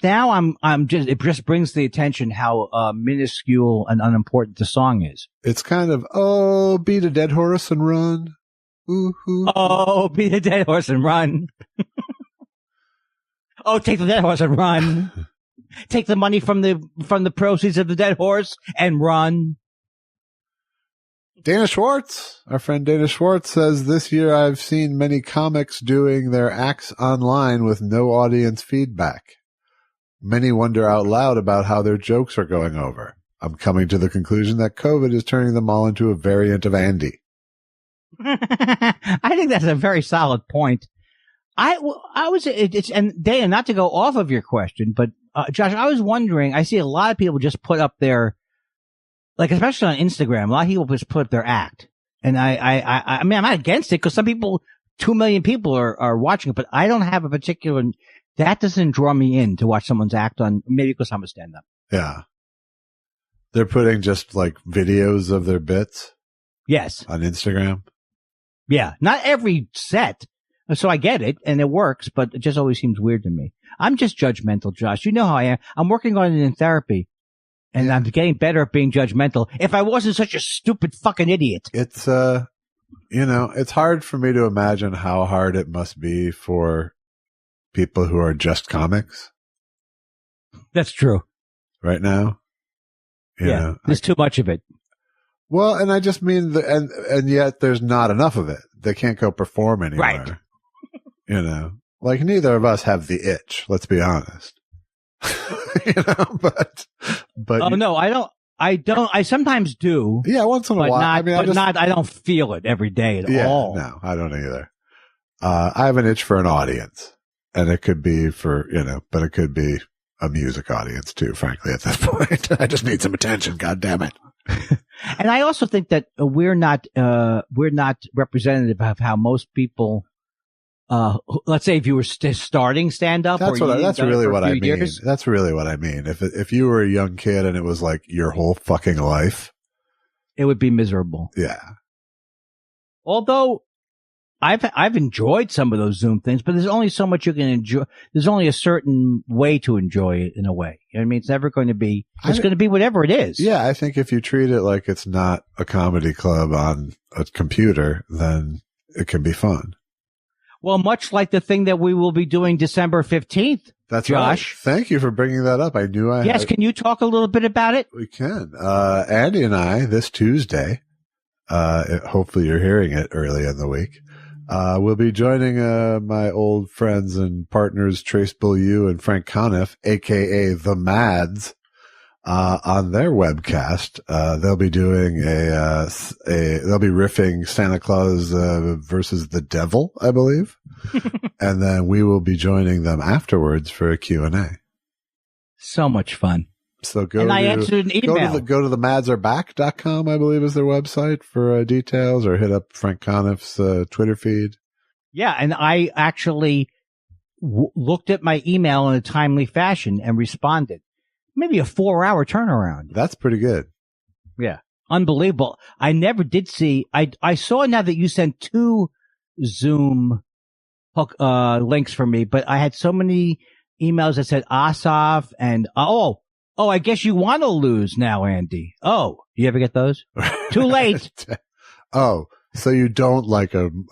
now it just brings the attention how minuscule and unimportant the song is. It's kind of, oh, beat a dead horse and run. Ooh, ooh, oh, beat a dead horse and run. Oh, take the dead horse and run. Take the money from the proceeds of the dead horse and run. Dana Schwartz, our friend Dana Schwartz, says, this year I've seen many comics doing their acts online with no audience feedback. Many wonder out loud about how their jokes are going over. I'm coming to the conclusion that COVID is turning them all into a variant of Andy. I think that's a very solid point. And Dana, not to go off of your question, but Josh, I was wondering, I see a lot of people just put up their, like, especially on Instagram, a lot of people just put up their act. And I mean, I'm not against it because some people, 2 million people are watching it, but I don't have a particular, that doesn't draw me in to watch someone's act on, maybe because I'm a stand-up. Yeah. They're putting just like videos of their bits. Yes. On Instagram. Yeah. Not every set. So I get it and it works, but it just always seems weird to me. I'm just judgmental, Josh. You know how I am. I'm working on it in therapy. And I'm getting better at being judgmental. If I wasn't such a stupid fucking idiot. It's, it's hard for me to imagine how hard it must be for people who are just comics. That's true. Right now. You know, there's too much of it. Well, and I just mean, and yet there's not enough of it. They can't go perform anywhere. Right. Like neither of us have the itch. Let's be honest. But oh no, I don't. I sometimes do. Yeah, once in a while. I don't feel it every day at all. No, I don't either. I have an itch for an audience, and it could be but it could be a music audience too. Frankly, at this point, I just need some attention. God damn it. And I also think that we're not representative of how most people. Let's say if you were starting stand up, that's really what I mean. That's really what I mean. If you were a young kid and it was like your whole fucking life, it would be miserable. Yeah. Although I've enjoyed some of those Zoom things, but there's only so much you can enjoy. There's only a certain way to enjoy it in a way. You know what I mean? It's never going to be, it's going to be whatever it is. Yeah. I think if you treat it like it's not a comedy club on a computer, then it can be fun. Well, much like the thing that we will be doing December 15th. That's Josh. Right. Thank you for bringing that up. I knew I Yes, can you talk a little bit about it? We can. Andy and I, this Tuesday, hopefully you're hearing it early in the week, we'll be joining my old friends and partners, Trace Beaulieu and Frank Conniff, a.k.a. The Mads, on their webcast. They'll be doing they'll be riffing Santa Claus versus the Devil, I believe. And then we will be joining them afterwards for a Q&A. So much fun. So I answered an email. Go to the madsareback.com, I believe is their website for details, or hit up Frank Conniff's Twitter feed. Yeah. And I actually looked at my email in a timely fashion and responded. maybe a 4-hour turnaround. That's pretty good. Yeah. Unbelievable. I never did see, I saw now that you sent 2 Zoom links for me, but I had so many emails that said Asaf and, I guess you want to lose now, Andy. Oh, you ever get those? Too late. Oh, so you don't like having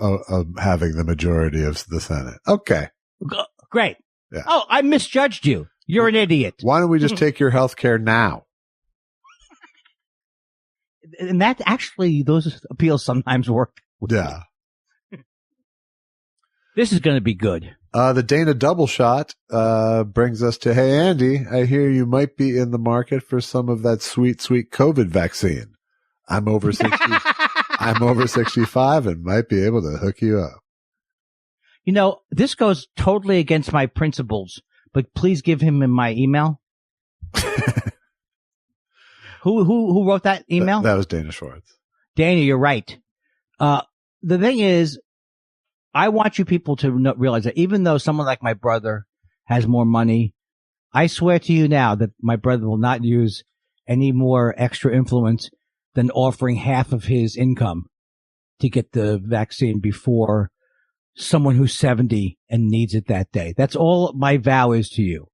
the majority of the Senate. Okay. Great. Yeah. Oh, I misjudged you. You're an idiot. Why don't we just take your health care now? And that actually, those appeals sometimes work. Yeah. This is going to be good. The Dana double shot brings us to, hey, Andy, I hear you might be in the market for some of that sweet, sweet COVID vaccine. I'm over 60. I'm over 65 and might be able to hook you up. You know, this goes totally against my principles, but please give him in my email. Who wrote that email? That was Dana Schwartz. Dana, you're right. The thing is, I want you people to realize that even though someone like my brother has more money, I swear to you now that my brother will not use any more extra influence than offering half of his income to get the vaccine before someone who's 70 and needs it that day. That's all my vow is to you.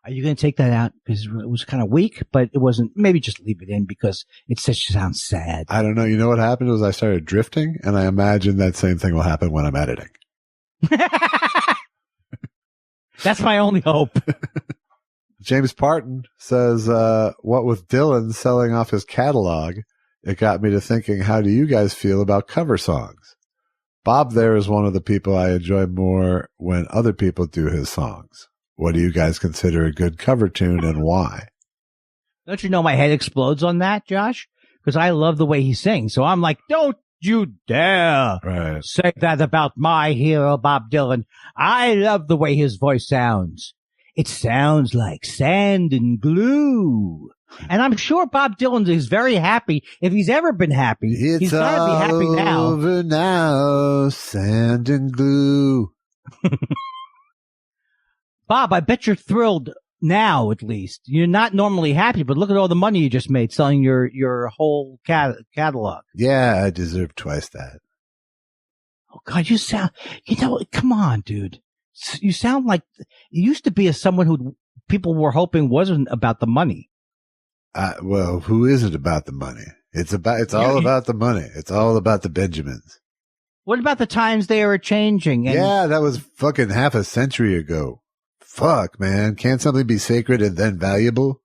Are you going to take that out? Because it was kind of weak, but it wasn't. Maybe just leave it in because it sounds sad. I don't know. You know what happened was I started drifting, and I imagine that same thing will happen when I'm editing. That's my only hope. James Parton says, what with Dylan selling off his catalog, it got me to thinking, how do you guys feel about cover songs? Bob there is one of the people I enjoy more when other people do his songs. What do you guys consider a good cover tune and why? Don't you know my head explodes on that, Josh? Because I love the way he sings. So I'm like, don't you dare say that about my hero, Bob Dylan. I love the way his voice sounds. It sounds like sand and glue. And I'm sure Bob Dylan is very happy. If he's ever been happy, he's going to be happy now. Over now, sand and glue. Bob, I bet you're thrilled now, at least. You're not normally happy, but look at all the money you just made selling your whole catalog. Yeah, I deserve twice that. Oh, God, come on, dude. You sound like you used to be someone who people were hoping wasn't about the money. Well, who is it about the money? It's all about the money. It's all about the Benjamins. What about the times they are changing? Yeah, that was fucking half a century ago. Fuck, man. Can't something be sacred and then valuable?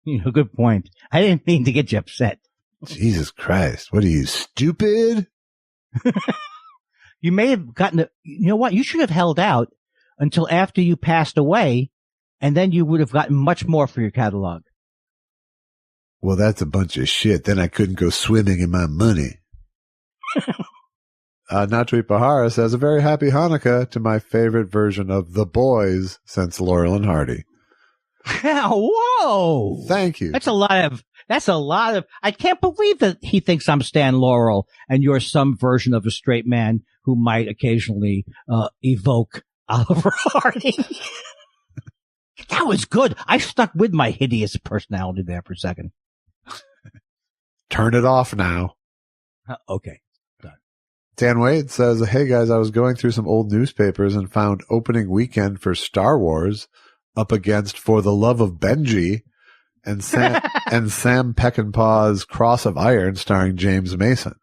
Good point. I didn't mean to get you upset. Jesus Christ. What are you, stupid? You may have gotten you know what? You should have held out until after you passed away, and then you would have gotten much more for your catalog. Well, that's a bunch of shit. Then I couldn't go swimming in my money. Natri Pahara says, a very happy Hanukkah to my favorite version of The Boys since Laurel and Hardy. Whoa! Thank you. That's a lot of, I can't believe that he thinks I'm Stan Laurel and you're some version of a straight man who might occasionally, evoke Oliver Hardy. That was good. I stuck with my hideous personality there for a second. Turn it off now. Okay. Dan Wade says, hey guys, I was going through some old newspapers and found opening weekend for Star Wars up against For the Love of Benji and Sam Peckinpah's Cross of Iron starring James Mason.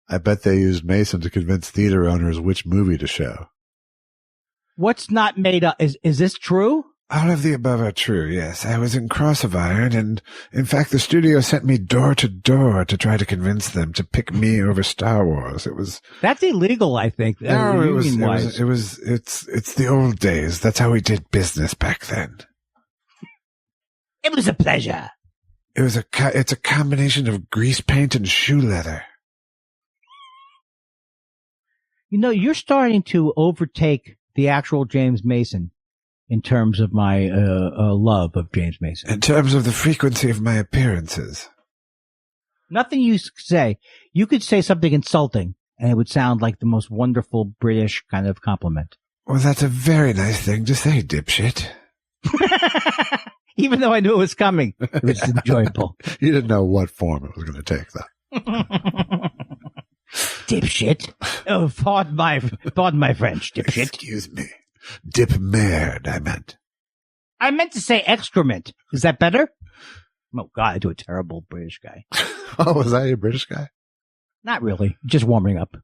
I bet they used Mason to convince theater owners which movie to show. What's not made up? Is this true? All of the above are true, yes. I was in Cross of Iron, and in fact the studio sent me door to door to try to convince them to pick me over Star Wars. That's illegal, I think. No, it's the old days. That's how we did business back then. It was a pleasure. It's a combination of grease paint and shoe leather. You know, you're starting to overtake the actual James Mason in terms of my love of James Mason. In terms of the frequency of my appearances. Nothing you say. You could say something insulting, and it would sound like the most wonderful British kind of compliment. Well, that's a very nice thing to say, dipshit. Even though I knew it was coming, it was enjoyable. You didn't know what form it was going to take, though. Dipshit. Oh, pardon my French, dipshit. Excuse me. Dip-merd, I meant. I meant to say excrement. Is that better? Oh, God, I do a terrible British guy. Oh, was I a British guy? Not really. Just warming up.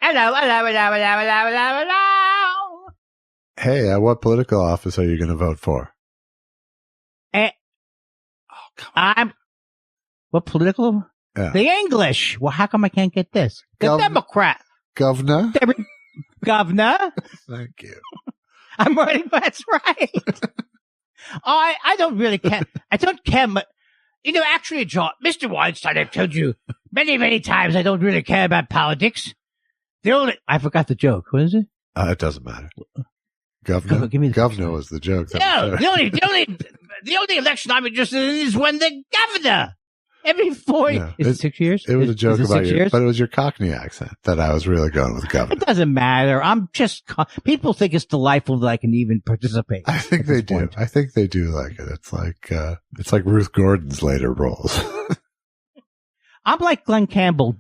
Hello. Hey, what political office are you going to vote for? What political? Yeah. The English. Well, how come I can't get this? The Democrat. Governor? Governor. Thank you. I'm writing. That's right. I don't really care. I don't care much. You know, actually, John, Mr. Weinstein, I've told you many, many times I don't really care about politics. I forgot the joke. What is it? It doesn't matter. Governor? Give me the Governor was the joke. No, the only election I'm interested in is when the governor. Every 4 years. Is it 6 years? It was a joke about you, years? but it was your Cockney accent that I was really going with governor. It doesn't matter. People think it's delightful that I can even participate. I think they do. I think they do like it. It's like Ruth Gordon's later roles. I'm like Glenn Campbell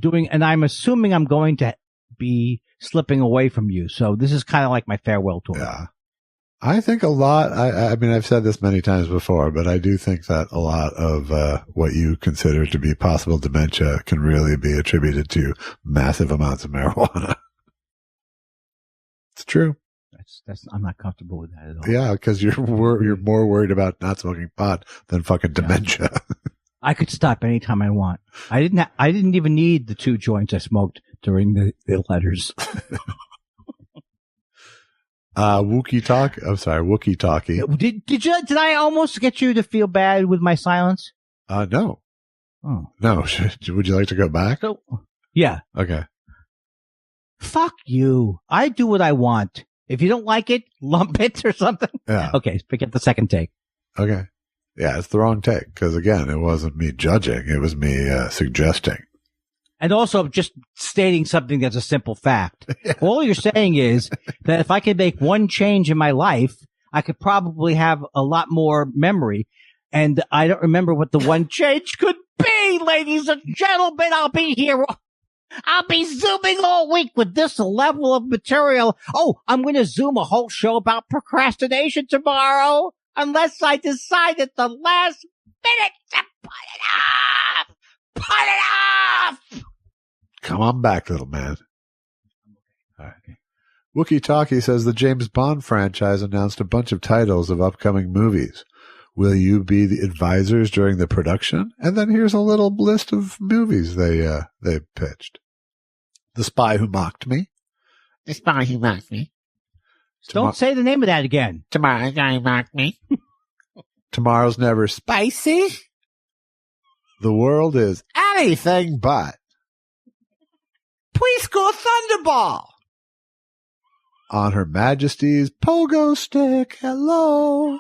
and I'm assuming I'm going to be slipping away from you. So this is kind of like my farewell tour. Yeah. I think a lot, I mean, I've said this many times before, but I do think that a lot of what you consider to be possible dementia can really be attributed to massive amounts of marijuana. It's true. I'm not comfortable with that at all. Yeah, because you're more worried about not smoking pot than fucking dementia. I could stop anytime I want. I didn't even need the 2 joints I smoked during the letters. Wookie Talkie. Did I almost get you to feel bad with my silence? No. Oh. No. Would you like to go back? Yeah. Okay. Fuck you. I do what I want. If you don't like it, lump it or something. Yeah. Okay. Forget the second take. Okay. Yeah. It's the wrong take. Cause again, it wasn't me judging. It was me, suggesting. And also just stating something that's a simple fact. Yeah. All you're saying is that if I could make one change in my life, I could probably have a lot more memory. And I don't remember what the one change could be, ladies and gentlemen. I'll be here. I'll be Zooming all week with this level of material. Oh, I'm going to Zoom a whole show about procrastination tomorrow, unless I decide at the last minute to put it off. Put it off! Come on back, little man. All right. Wookie Talkie says the James Bond franchise announced a bunch of titles of upcoming movies. Will you be the advisors during the production? And then here's a little list of movies they pitched. The Spy Who Mocked Me. The Spy Who Mocked Me. Don't say the name of that again. Tomorrow's Guy Mocked Me. Tomorrow's Never Spicy. The World Is Anything But. Preschool Thunderball. On Her Majesty's Pogo Stick. Hello.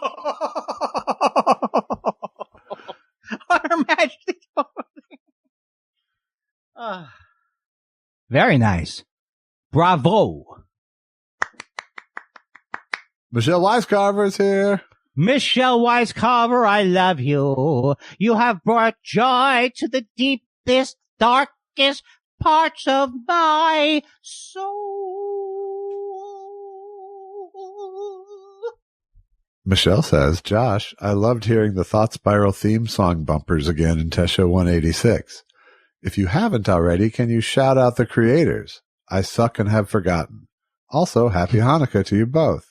On Her Majesty's Pogo Stick. Very nice. Bravo. Michelle Weiscarver is here. Michelle Weiscarver, I love you. You have brought joy to the deepest, darkest parts of my soul. Michelle says, Josh, I loved hearing the Thought Spiral theme song bumpers again in Tesha 186. If you haven't already, can you shout out the creators? I suck and have forgotten. Also, happy Hanukkah to you both.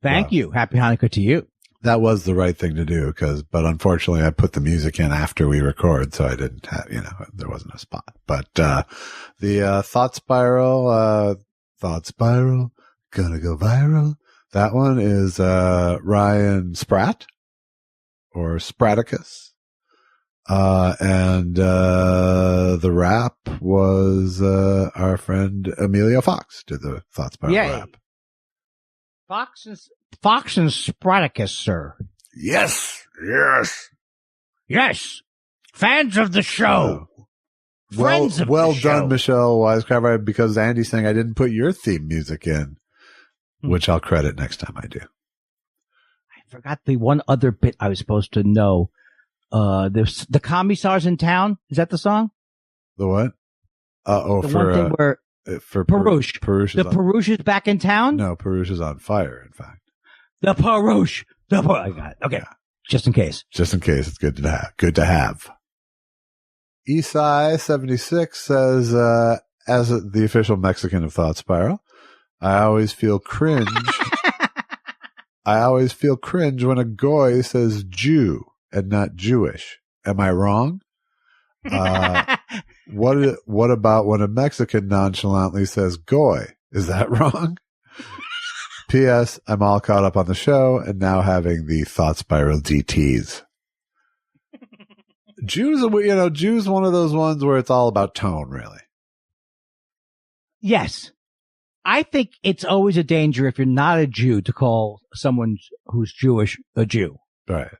Thank you. Happy Hanukkah to you. That was the right thing to do but unfortunately I put the music in after we record, so I didn't have, there wasn't a spot. But, the, Thought Spiral, gonna go viral. That one is, Ryan Spratt or Spraticus. And the rap was, our friend Emilio Fox did the Thought Spiral rap. Fox and Spraticus, sir. Yes. Fans of the show. Friends of the show. Well done, Michelle Weiscarver, because Andy's saying I didn't put your theme music in. which I'll credit next time I do. I forgot the one other bit I was supposed to know. There's the Commissar's in town. Is that the song? The what? The one thing where for Peruche. Peruche The Peruche is back in town? No, Peruche is on fire, in fact. The Peruche. I got it. Okay. Yeah. Just in case. Just in case. It's good to have. Good to have. Esai76 says, as the official Mexican of Thought Spiral, I always feel cringe. I always feel cringe when a goy says Jew and not Jewish. Am I wrong? What about when a Mexican nonchalantly says goy? Is that wrong? P.S. I'm all caught up on the show and now having the Thought Spiral DTs. Jews, Jews one of those ones where it's all about tone, really. Yes. I think it's always a danger if you're not a Jew to call someone who's Jewish a Jew. Right.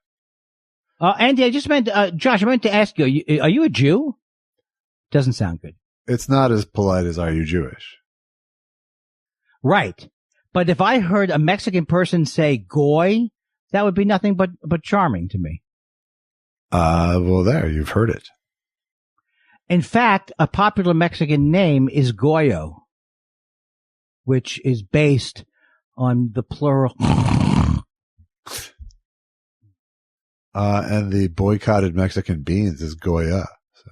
Andy, Josh, I meant to ask you, are you a Jew? Doesn't sound good. It's not as polite as, are you Jewish? Right. But if I heard a Mexican person say goy, that would be nothing but charming to me. Well, there, you've heard it. In fact, a popular Mexican name is Goyo, which is based on the plural. And the boycotted Mexican beans is Goya. So.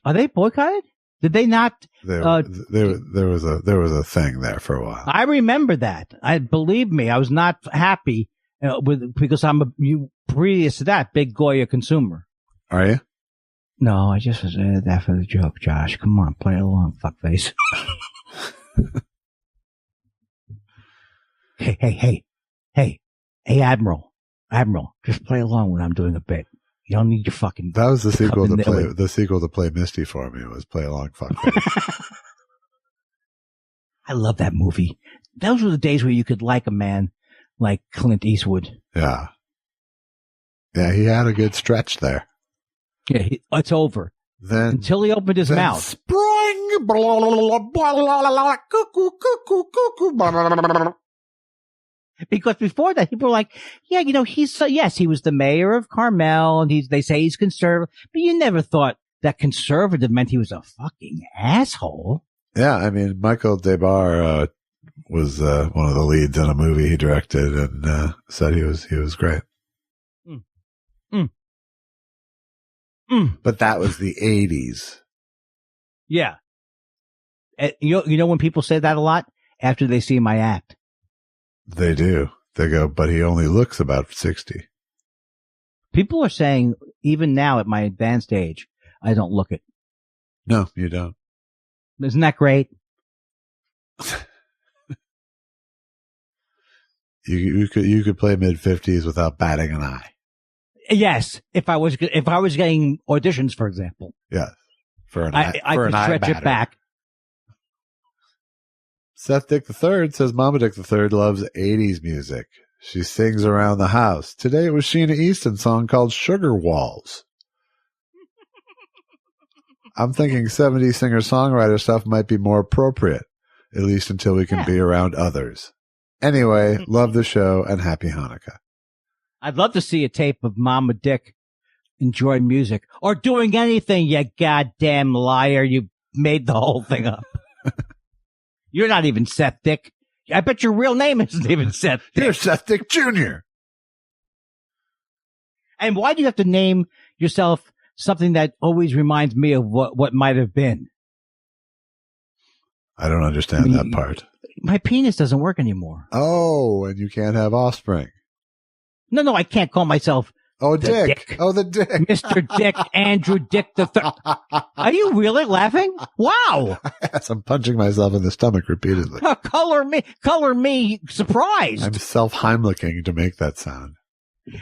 Are they boycotted? Did they not? There was a thing there for a while. I remember that. Believe me, I was not happy because I'm previous to that big Goya consumer. Are you? No, I just was that for the joke, Josh. Come on, play along, fuckface. Hey, Admiral, just play along when I'm doing a bit. You don't need your fucking. That was the sequel to play. The sequel to Play Misty for me was Play Along, Fuckface. I love that movie. Those were the days where you could like a man like Clint Eastwood. Yeah, he had a good stretch there. Yeah, it's over. Then until he opened his mouth. Spring. Because before that, people were like, yeah, yes, he was the mayor of Carmel, and they say he's conservative, but you never thought that conservative meant he was a fucking asshole. Yeah, I mean, Michael DeBar was one of the leads in a movie he directed, and said he was great. But that was the 80s. Yeah. You know when people say that a lot? After they see my act. They do. They go, but he only looks about 60. People are saying, even now at my advanced age, I don't look it. No, you don't. Isn't that great? You could play mid-50s without batting an eye. Yes, if I was getting auditions, for example. Yes, I could stretch it back. Seth Dick III says Mama Dick III loves 80s music. She sings around the house. Today it was Sheena Easton's song called Sugar Walls. I'm thinking 70s singer-songwriter stuff might be more appropriate, at least until we can be around others. Anyway, love the show and happy Hanukkah. I'd love to see a tape of Mama Dick enjoy music or doing anything, you goddamn liar. You made the whole thing up. You're not even Seth Dick. I bet your real name isn't even Seth Dick. You're Seth Dick Jr. And why do you have to name yourself something that always reminds me of what might have been? I don't understand that part. My penis doesn't work anymore. Oh, and you can't have offspring. No, I can't call myself Dick. Oh, the Dick. Mr. Dick, Andrew Dick the Third. Are you really laughing? Wow. Yes, I'm punching myself in the stomach repeatedly. Color me surprised. I'm self-Heimlicking to make that sound.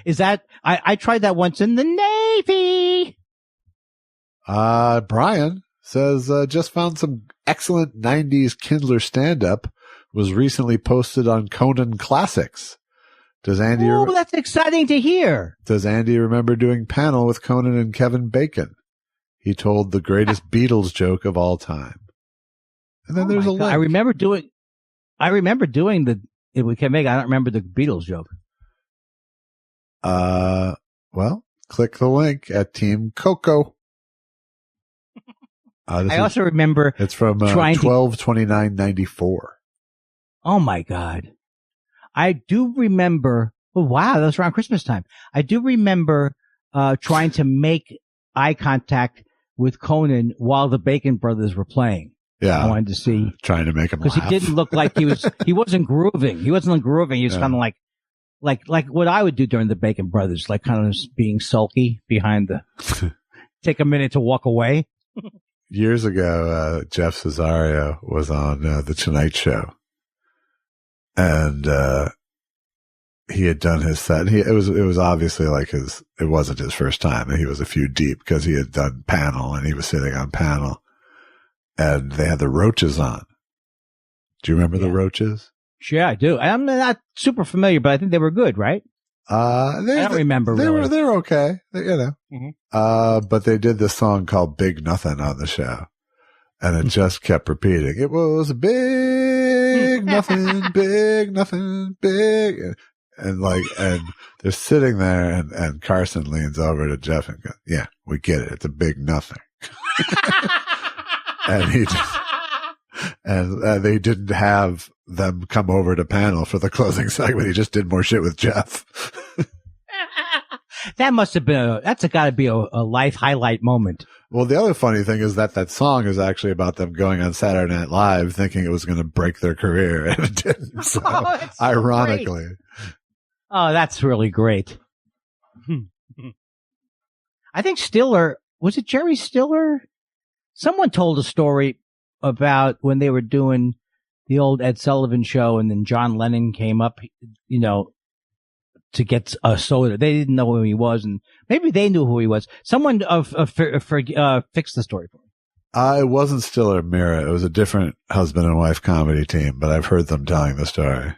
Is that, I tried that once in the Navy. Brian says, just found some excellent 90s Kindler stand-up, was recently posted on Conan Classics. Does Andy? Oh, that's exciting to hear. Does Andy remember doing panel with Conan and Kevin Bacon? He told the greatest Beatles joke of all time. And then there's a link. I remember doing I remember doing if we can make, I don't remember the Beatles joke. Well, click the link at Team Coco. I also remember it's from 12/29/94. Oh my God. I do remember, oh wow, that was around Christmas time. I do remember, trying to make eye contact with Conan while the Bacon Brothers were playing. Yeah. I wanted to see. Trying to make him laugh. Because he didn't look like he wasn't grooving. He wasn't grooving. He was kind of like what I would do during the Bacon Brothers, like kind of being sulky behind take a minute to walk away. Years ago, Jeff Cesario was on The Tonight Show. And, he had done his set. It was obviously like it wasn't his first time. And he was a few deep because he had done panel and he was sitting on panel and they had the Roaches on. Do you remember the Roaches? Sure, I do. I'm not super familiar, but I think they were good, right? I don't remember. They're okay. But they did this song called Big Nothing on the show. And it just kept repeating. It was big nothing, big nothing, big. And they're sitting there and Carson leans over to Jeff and goes, yeah, we get it. It's a big nothing. And they didn't have them come over to panel for the closing segment. He just did more shit with Jeff. That must have been that's got to be a life highlight moment. Well, the other funny thing is that song is actually about them going on Saturday Night Live thinking it was going to break their career, and it didn't. So, ironically. Great. Oh, that's really great. I think Stiller, was it Jerry Stiller? Someone told a story about when they were doing the old Ed Sullivan show and then John Lennon came up, to get a soda. They didn't know who he was, and maybe they knew who he was. Someone fixed the story for me. It wasn't Stiller Mira. It was a different husband and wife comedy team, but I've heard them telling the story.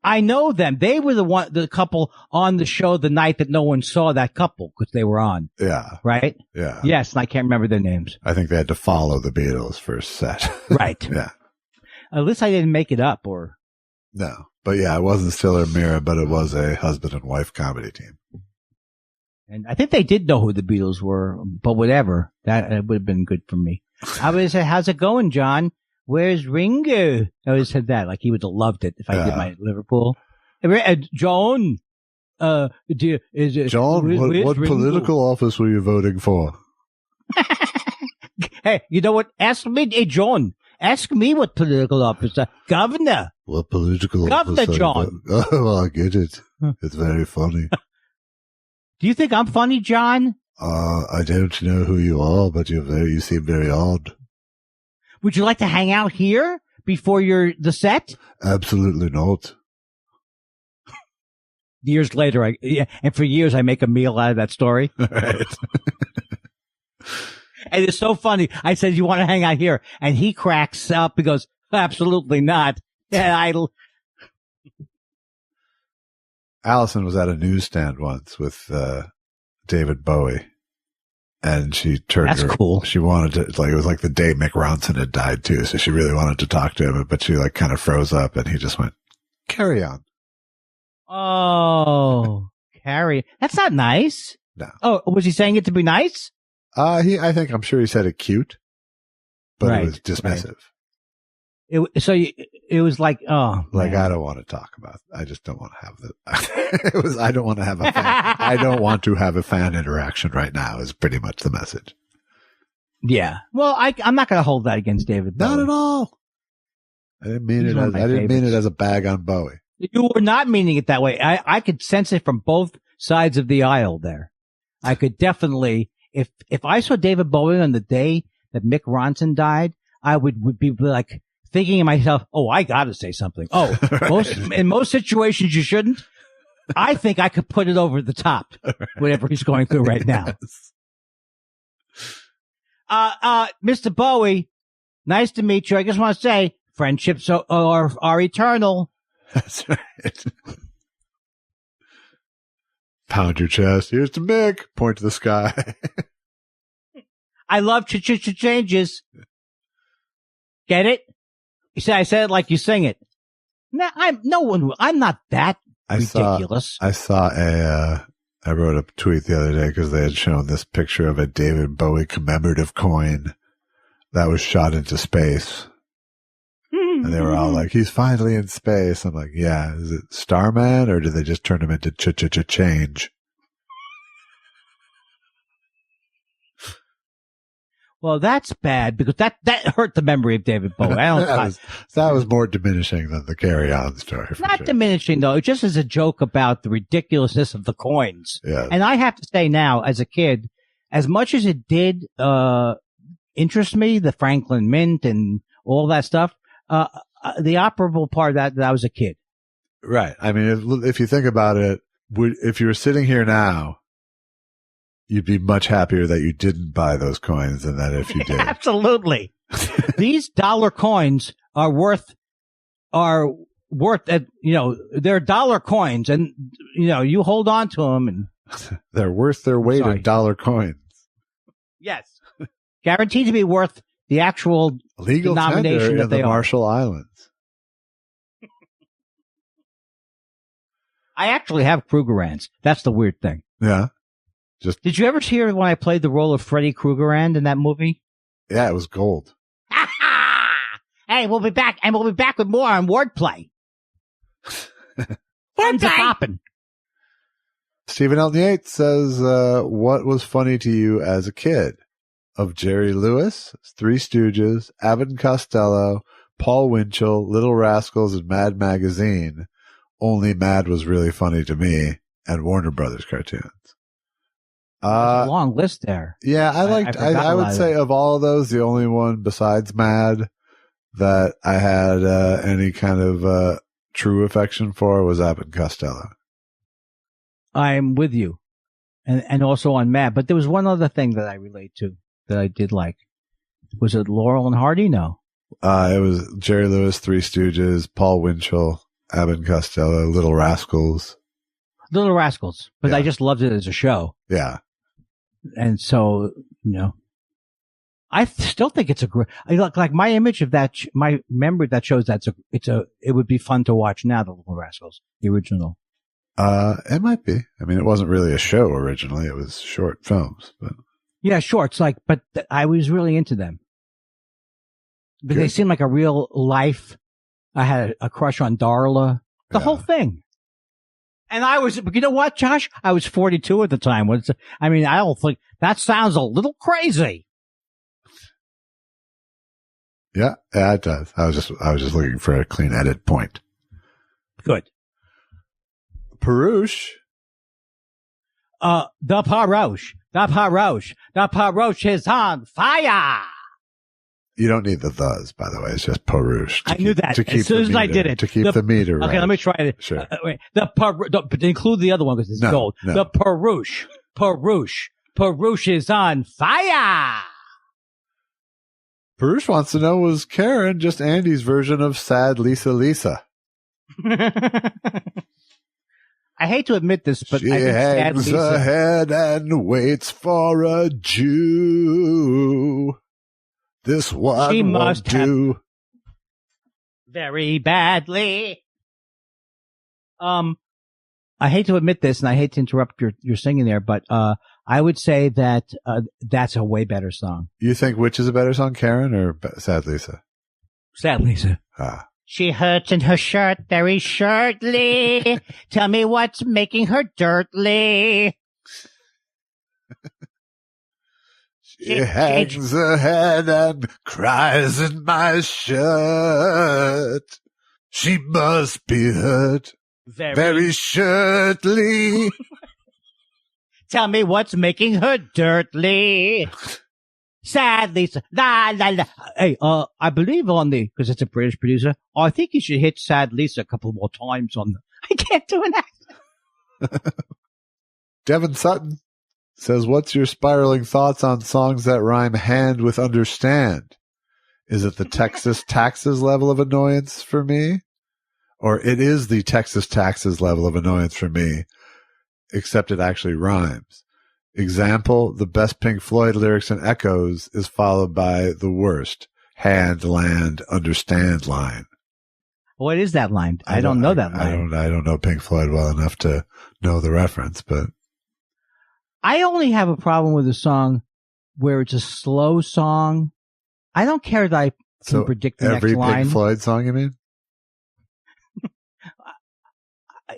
I know them. They were the couple on the show the night that no one saw that couple because they were on. Yeah. Right? Yeah. Yes, and I can't remember their names. I think they had to follow the Beatles for a set. Right. Yeah. At least I didn't make it up or. No. But yeah, it wasn't Stiller Mira, but it was a husband and wife comedy team. And I think they did know who the Beatles were, but whatever. That would have been good for me. I would have said, how's it going, John? Where's Ringo? I always said that, like he would have loved it if I did my Liverpool. John, John, what political office were you voting for? Hey, you know what? Ask me, hey, John. Ask me what political office. Governor. What political Governor office? John. Oh, I get it. It's very funny. Do you think I'm funny, John? I don't know who you are, but you seem very odd. Would you like to hang out here before the set? Absolutely not. Years later, and for years I make a meal out of that story. Right. And it's so funny. I said, you want to hang out here? And he cracks up. He goes, absolutely not. Yeah, Allison was at a newsstand once with David Bowie. And she turned That's cool. She wanted to, it was like the day Mick Ronson had died too. So she really wanted to talk to him, but she kind of froze up and he just went, carry on. Oh, carry. That's not nice. No. Oh, was he saying it to be nice? I'm sure he said it cute, but right, it was dismissive. Right. It was like, oh, like, man. I don't want to talk about, I just don't want to have I don't want to have a fan. I don't want to have a fan interaction right now is pretty much the message. Yeah. Well, I'm not going to hold that against David Bowie. Not at all. I didn't mean it as a bag on Bowie. You were not meaning it that way. I could sense it from both sides of the aisle there. I could definitely, if I saw David Bowie on the day that Mick Ronson died, I would be like thinking to myself, oh, I got to say something. Oh, right. In most situations you shouldn't. I think I could put it over the top, whatever he's going through right now. Mr. Bowie, nice to meet you. I just want to say friendships are eternal. That's right. Pound your chest. Here's to Mick. Point to the sky. I love changes. Get it? You see, I said it like you sing it. I'm not that ridiculous. I wrote a tweet the other day because they had shown this picture of a David Bowie commemorative coin that was shot into space. And they were all like, he's finally in space. I'm like, yeah, is it Starman or did they just turn him into change? Well, that's bad because that hurt the memory of David Bowie. That was more diminishing than the Carry On story. Not diminishing though, just as a joke about the ridiculousness of the coins. Yeah. And I have to say now, as a kid, as much as it did interest me, the Franklin Mint and all that stuff, the operable part of that I was a kid. Right. I mean, if you think about it, if you were sitting here now, you'd be much happier that you didn't buy those coins than that if you did. Absolutely. These dollar coins are worth, they're dollar coins and, you hold on to them and they're worth their weight in dollar coins. Yes. Guaranteed to be worth the actual legal denomination that they are. Marshall Islands. I actually have Krugerrands. That's the weird thing. Yeah. Did you ever hear when I played the role of Freddy Krugerrand in that movie? Yeah, it was gold. Hey, we'll be back, and we'll be back with more on wordplay. Wordplay. Stephen Elton Yates says, what was funny to you as a kid? Of Jerry Lewis, Three Stooges, Abbott and Costello, Paul Winchell, Little Rascals, and Mad Magazine. Only Mad was really funny to me, and Warner Brothers cartoons. There's a long list there. Yeah, I would say of all of those, the only one besides Mad that I had any kind of true affection for was Abbott and Costello. I'm with you. And also on Mad. But there was one other thing that I relate to that I did like. Was it Laurel and Hardy? No. It was Jerry Lewis, Three Stooges, Paul Winchell, Abbott and Costello, Little Rascals. Little Rascals. But I just loved it as a show. Yeah. And so, I still think it's a great, like my image of that, my memory that shows it would be fun to watch now, the Little Rascals, the original. It might be. I mean, it wasn't really a show originally. It was short films, but. Yeah, shorts, but I was really into them. But they seemed like a real life. I had a crush on Darla, the whole thing. And I was, you know what, Josh? I was 42 at the time. I don't think that sounds a little crazy. Yeah, it does. I was just looking for a clean edit point. Good. Peruche. The Peruche is on fire. You don't need the thes, by the way. It's just Peruche. I knew that as soon as I did it. To keep the meter right. Okay, let me try it. Sure. Wait, but include the other one because it's gold. No. The Peruche is on fire. Peruche wants to know, was Karen just Andy's version of Sad Lisa? I hate to admit this, but she I think hangs Sad Lisa, her head and waits for a Jew. This one she won't must do. Very badly. I hate to admit this, and I hate to interrupt your singing there, but I would say that that's a way better song. You think which is a better song, Karen or Sad Lisa? Sad Lisa. She hurts in her shirt very shortly. Tell me what's making her dirtly. She hangs her head and cries in my shirt. She must be hurt very shortly. Tell me what's making her dirtly. Sad Lisa. La, la, la. Hey, I believe because it's a British producer, I think you should hit Sad Lisa a couple more times I can't do an accent. Devin Sutton says, what's your spiraling thoughts on songs that rhyme hand with understand? Is it the Texas taxes level of annoyance for me? Or it is the Texas taxes level of annoyance for me, except it actually rhymes. Example, the best Pink Floyd lyrics in Echoes is followed by the worst hand, land, understand line. What is that line? I don't know that line. I don't know Pink Floyd well enough to know the reference, but I only have a problem with a song where it's a slow song. I don't care that I can predict the next line. Every Pink Floyd song, you mean?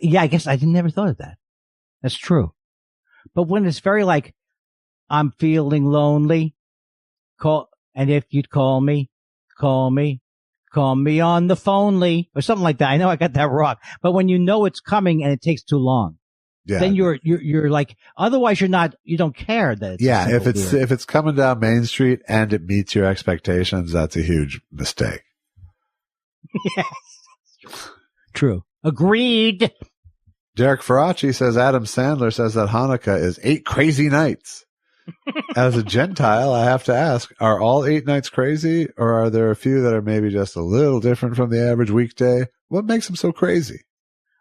Yeah, I guess I never thought of that. That's true. But when it's very like, I'm feeling lonely, and if you'd call me on the phonely, or something like that. I know I got that wrong. But when you know it's coming and it takes too long, then you're like, otherwise you don't care that it's if it's coming down Main Street and it meets your expectations, that's a huge mistake. Yes. True. Agreed. Derek Faraci says Adam Sandler says that Hanukkah is 8 crazy nights. As a Gentile, I have to ask, are all 8 nights crazy, or are there a few that are maybe just a little different from the average weekday? What makes them so crazy?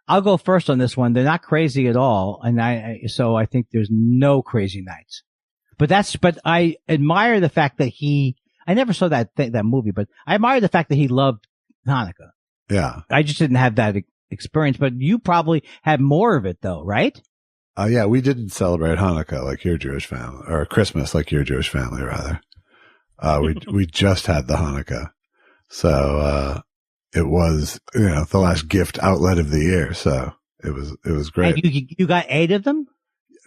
I'll go first on this one. They're not crazy at all. And so I think there's no crazy nights. But I admire the fact that I never saw that movie, but I admire the fact that he loved Hanukkah. Yeah. I just didn't have that experience, but you probably had more of it though, right? Yeah, we didn't celebrate Hanukkah like your Jewish family, or Christmas like your Jewish family, rather. We just had the Hanukkah. So, it was, the last gift outlet of the year. So it was great. And you got 8 of them?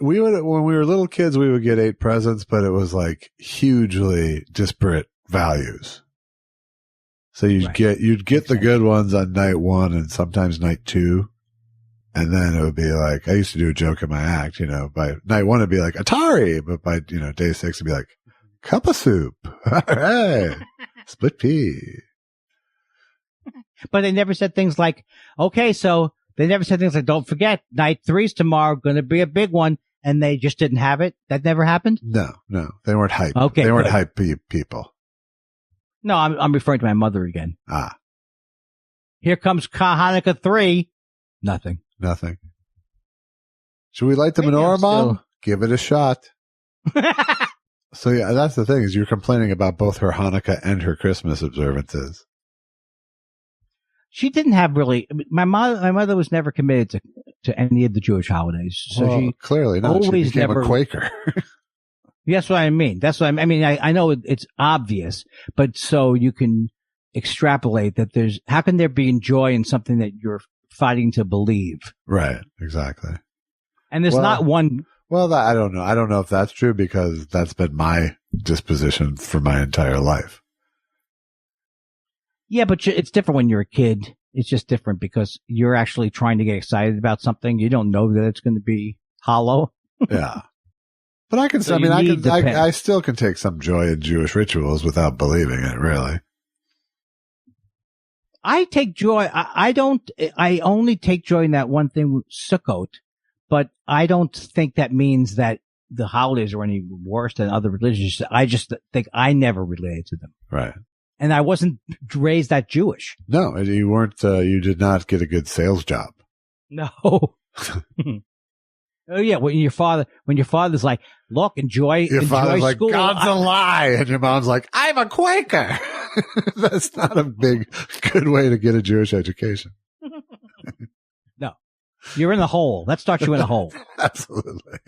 When we were little kids, we would get 8 presents, but it was like hugely disparate values. So you'd get the good ones on night 1 and sometimes night 2. And then it would be like, I used to do a joke in my act, by night 1, it'd be like Atari, but by, day 6, it'd be like cup of soup. All right. Split pea. But they never said things like, okay, so they never said things like, don't forget, night 3's tomorrow, going to be a big one. And they just didn't have it. That never happened? No. They weren't hype. Okay. They weren't hype people. No, I'm referring to my mother again. Ah. Here comes Hanukkah 3. Nothing. Should we light the menorah, Mom? Give it a shot. So yeah, that's the thing, is you're complaining about both her Hanukkah and her Christmas observances. She didn't have really. My mother was never committed to any of the Jewish holidays. So she clearly not. Always she became never a Quaker. That's what I mean. I mean, I know it's obvious, but so you can extrapolate that how can there be joy in something that you're fighting to believe? Right. Exactly. And there's not one. Well, I don't know. I don't know if that's true, because that's been my disposition for my entire life. Yeah, but it's different when you're a kid. It's just different because you're actually trying to get excited about something. You don't know that it's going to be hollow. Yeah. But I still can take some joy in Jewish rituals without believing it, really. I take joy. I only take joy in that one thing, Sukkot, but I don't think that means that the holidays are any worse than other religions. I just think I never related to them. Right. And I wasn't raised that Jewish. No, you weren't, you did not get a good sales job. No. Oh yeah, when your father's like, look, enjoy father's like, school. God's a lie. And your mom's like, I'm a Quaker. That's not a good way to get a Jewish education. No, you're in the hole. That starts you in a hole. Absolutely.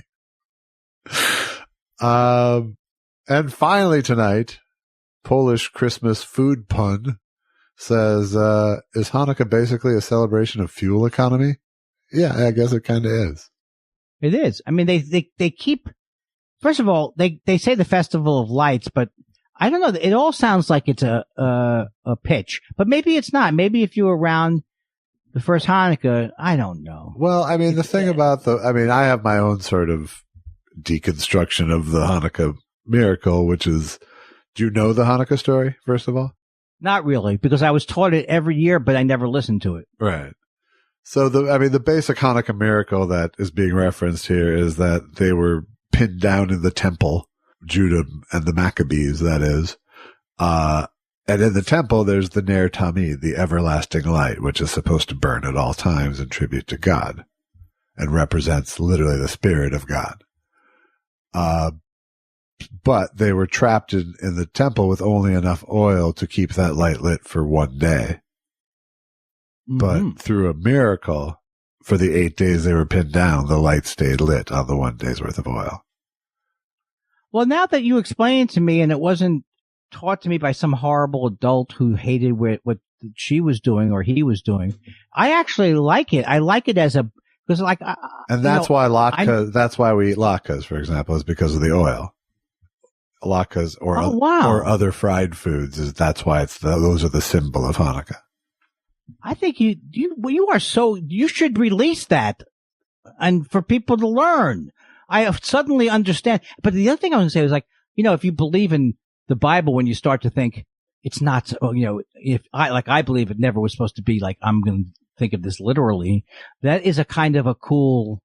And finally tonight, Polish Christmas food pun says, is Hanukkah basically a celebration of fuel economy? Yeah, I guess it kind of is. It is. I mean, they keep, first of all, they say the Festival of Lights, but I don't know. It all sounds like it's a pitch, but maybe it's not. Maybe if you were around the first Hanukkah, I don't know. Well, I mean, the thing about I have my own sort of deconstruction of the Hanukkah miracle, which is, do you know the Hanukkah story, first of all? Not really, because I was taught it every year, but I never listened to it. Right. So the basic Hanukkah miracle that is being referenced here is that they were pinned down in the temple, Judah and the Maccabees, that is. And in the temple, there's the Ner Tamid, the everlasting light, which is supposed to burn at all times in tribute to God and represents literally the spirit of God. But they were trapped in the temple with only enough oil to keep that light lit for one day. but through a miracle, for the 8 days they were pinned down, the light stayed lit on the 1 day's worth of oil. Well, now that you explain it to me, and it wasn't taught to me by some horrible adult who hated what she was doing or he was doing, I actually like it. I like it as because like, and that's why that's why we eat latkes, for example, is because of the oil. Latkes or other fried foods that's why those are the symbol of Hanukkah. I think you should release that and for people to learn. I suddenly understand. But the other thing I was going to say was like, if you believe in the Bible, when you start to think it's not, if I believe it never was supposed to be like, I'm going to think of this literally. That is a kind of a cool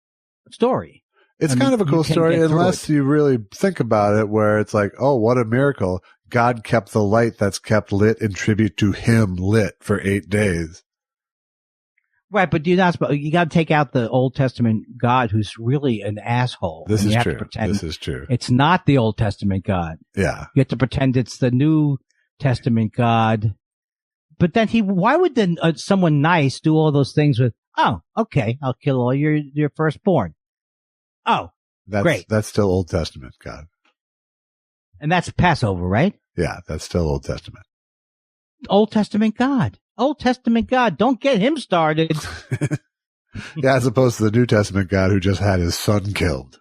story. It's kind of a cool story unless you really think about it, where it's like, oh, what a miracle. God kept the light that's kept lit in tribute to him lit for 8 days. Right, but you got to take out the Old Testament God, who's really an asshole. This is true. It's not the Old Testament God. Yeah. You have to pretend it's the New Testament God. But then why would then someone nice do all those things with, oh, okay, I'll kill all your firstborn. Oh, great. That's still Old Testament God. And that's Passover, right? Yeah, that's still Old Testament. Old Testament God. Old Testament God. Don't get him started. Yeah, as opposed to the New Testament God who just had his son killed.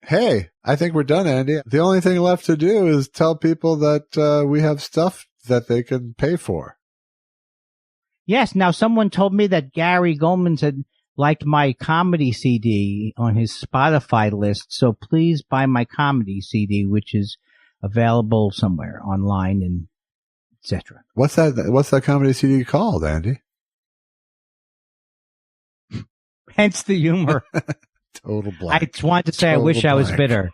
Hey, I think we're done, Andy. The only thing left to do is tell people that we have stuff that they can pay for. Yes. Now, someone told me that Gary Goldman had liked my comedy CD on his Spotify list. So please buy my comedy CD, which is available somewhere online and etc. What's that comedy CD called, Andy? Hence the humor. Total blank. I just wanted to say I wish I was bitter.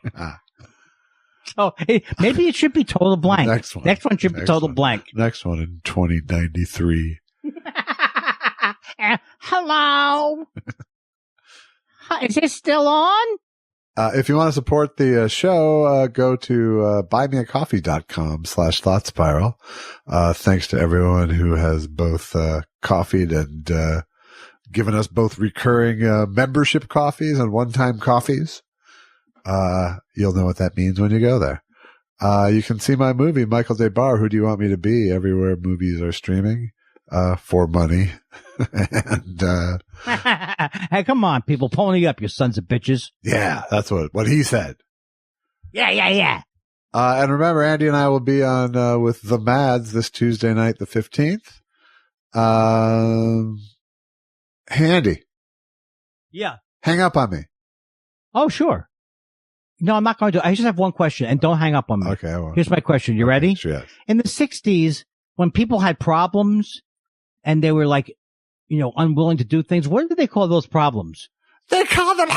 So maybe it should be total blank. Next one should be total blank. Next one in 2093. Hello. Is this still on? If you want to support the show, go to buymeacoffee.com/thoughtspiral. Thanks to everyone who has both coffeeed and given us both recurring membership coffees and one-time coffees. You'll know what that means when you go there. You can see my movie, Michael DeBar, Who Do You Want Me to Be? Everywhere movies are streaming for money. And hey, come on, people, pony up, you sons of bitches. Yeah, that's what he said. Yeah. And remember, Andy and I will be on with the Mads this Tuesday night, the 15th. Hey, Andy. Yeah. Hang up on me. Oh, sure. No, I'm not going to. I just have one question, and don't hang up on me. Okay. Here's my question. You ready? Sure, yes. In the 60s, when people had problems and they were like, unwilling to do things, what did they call those problems? They call them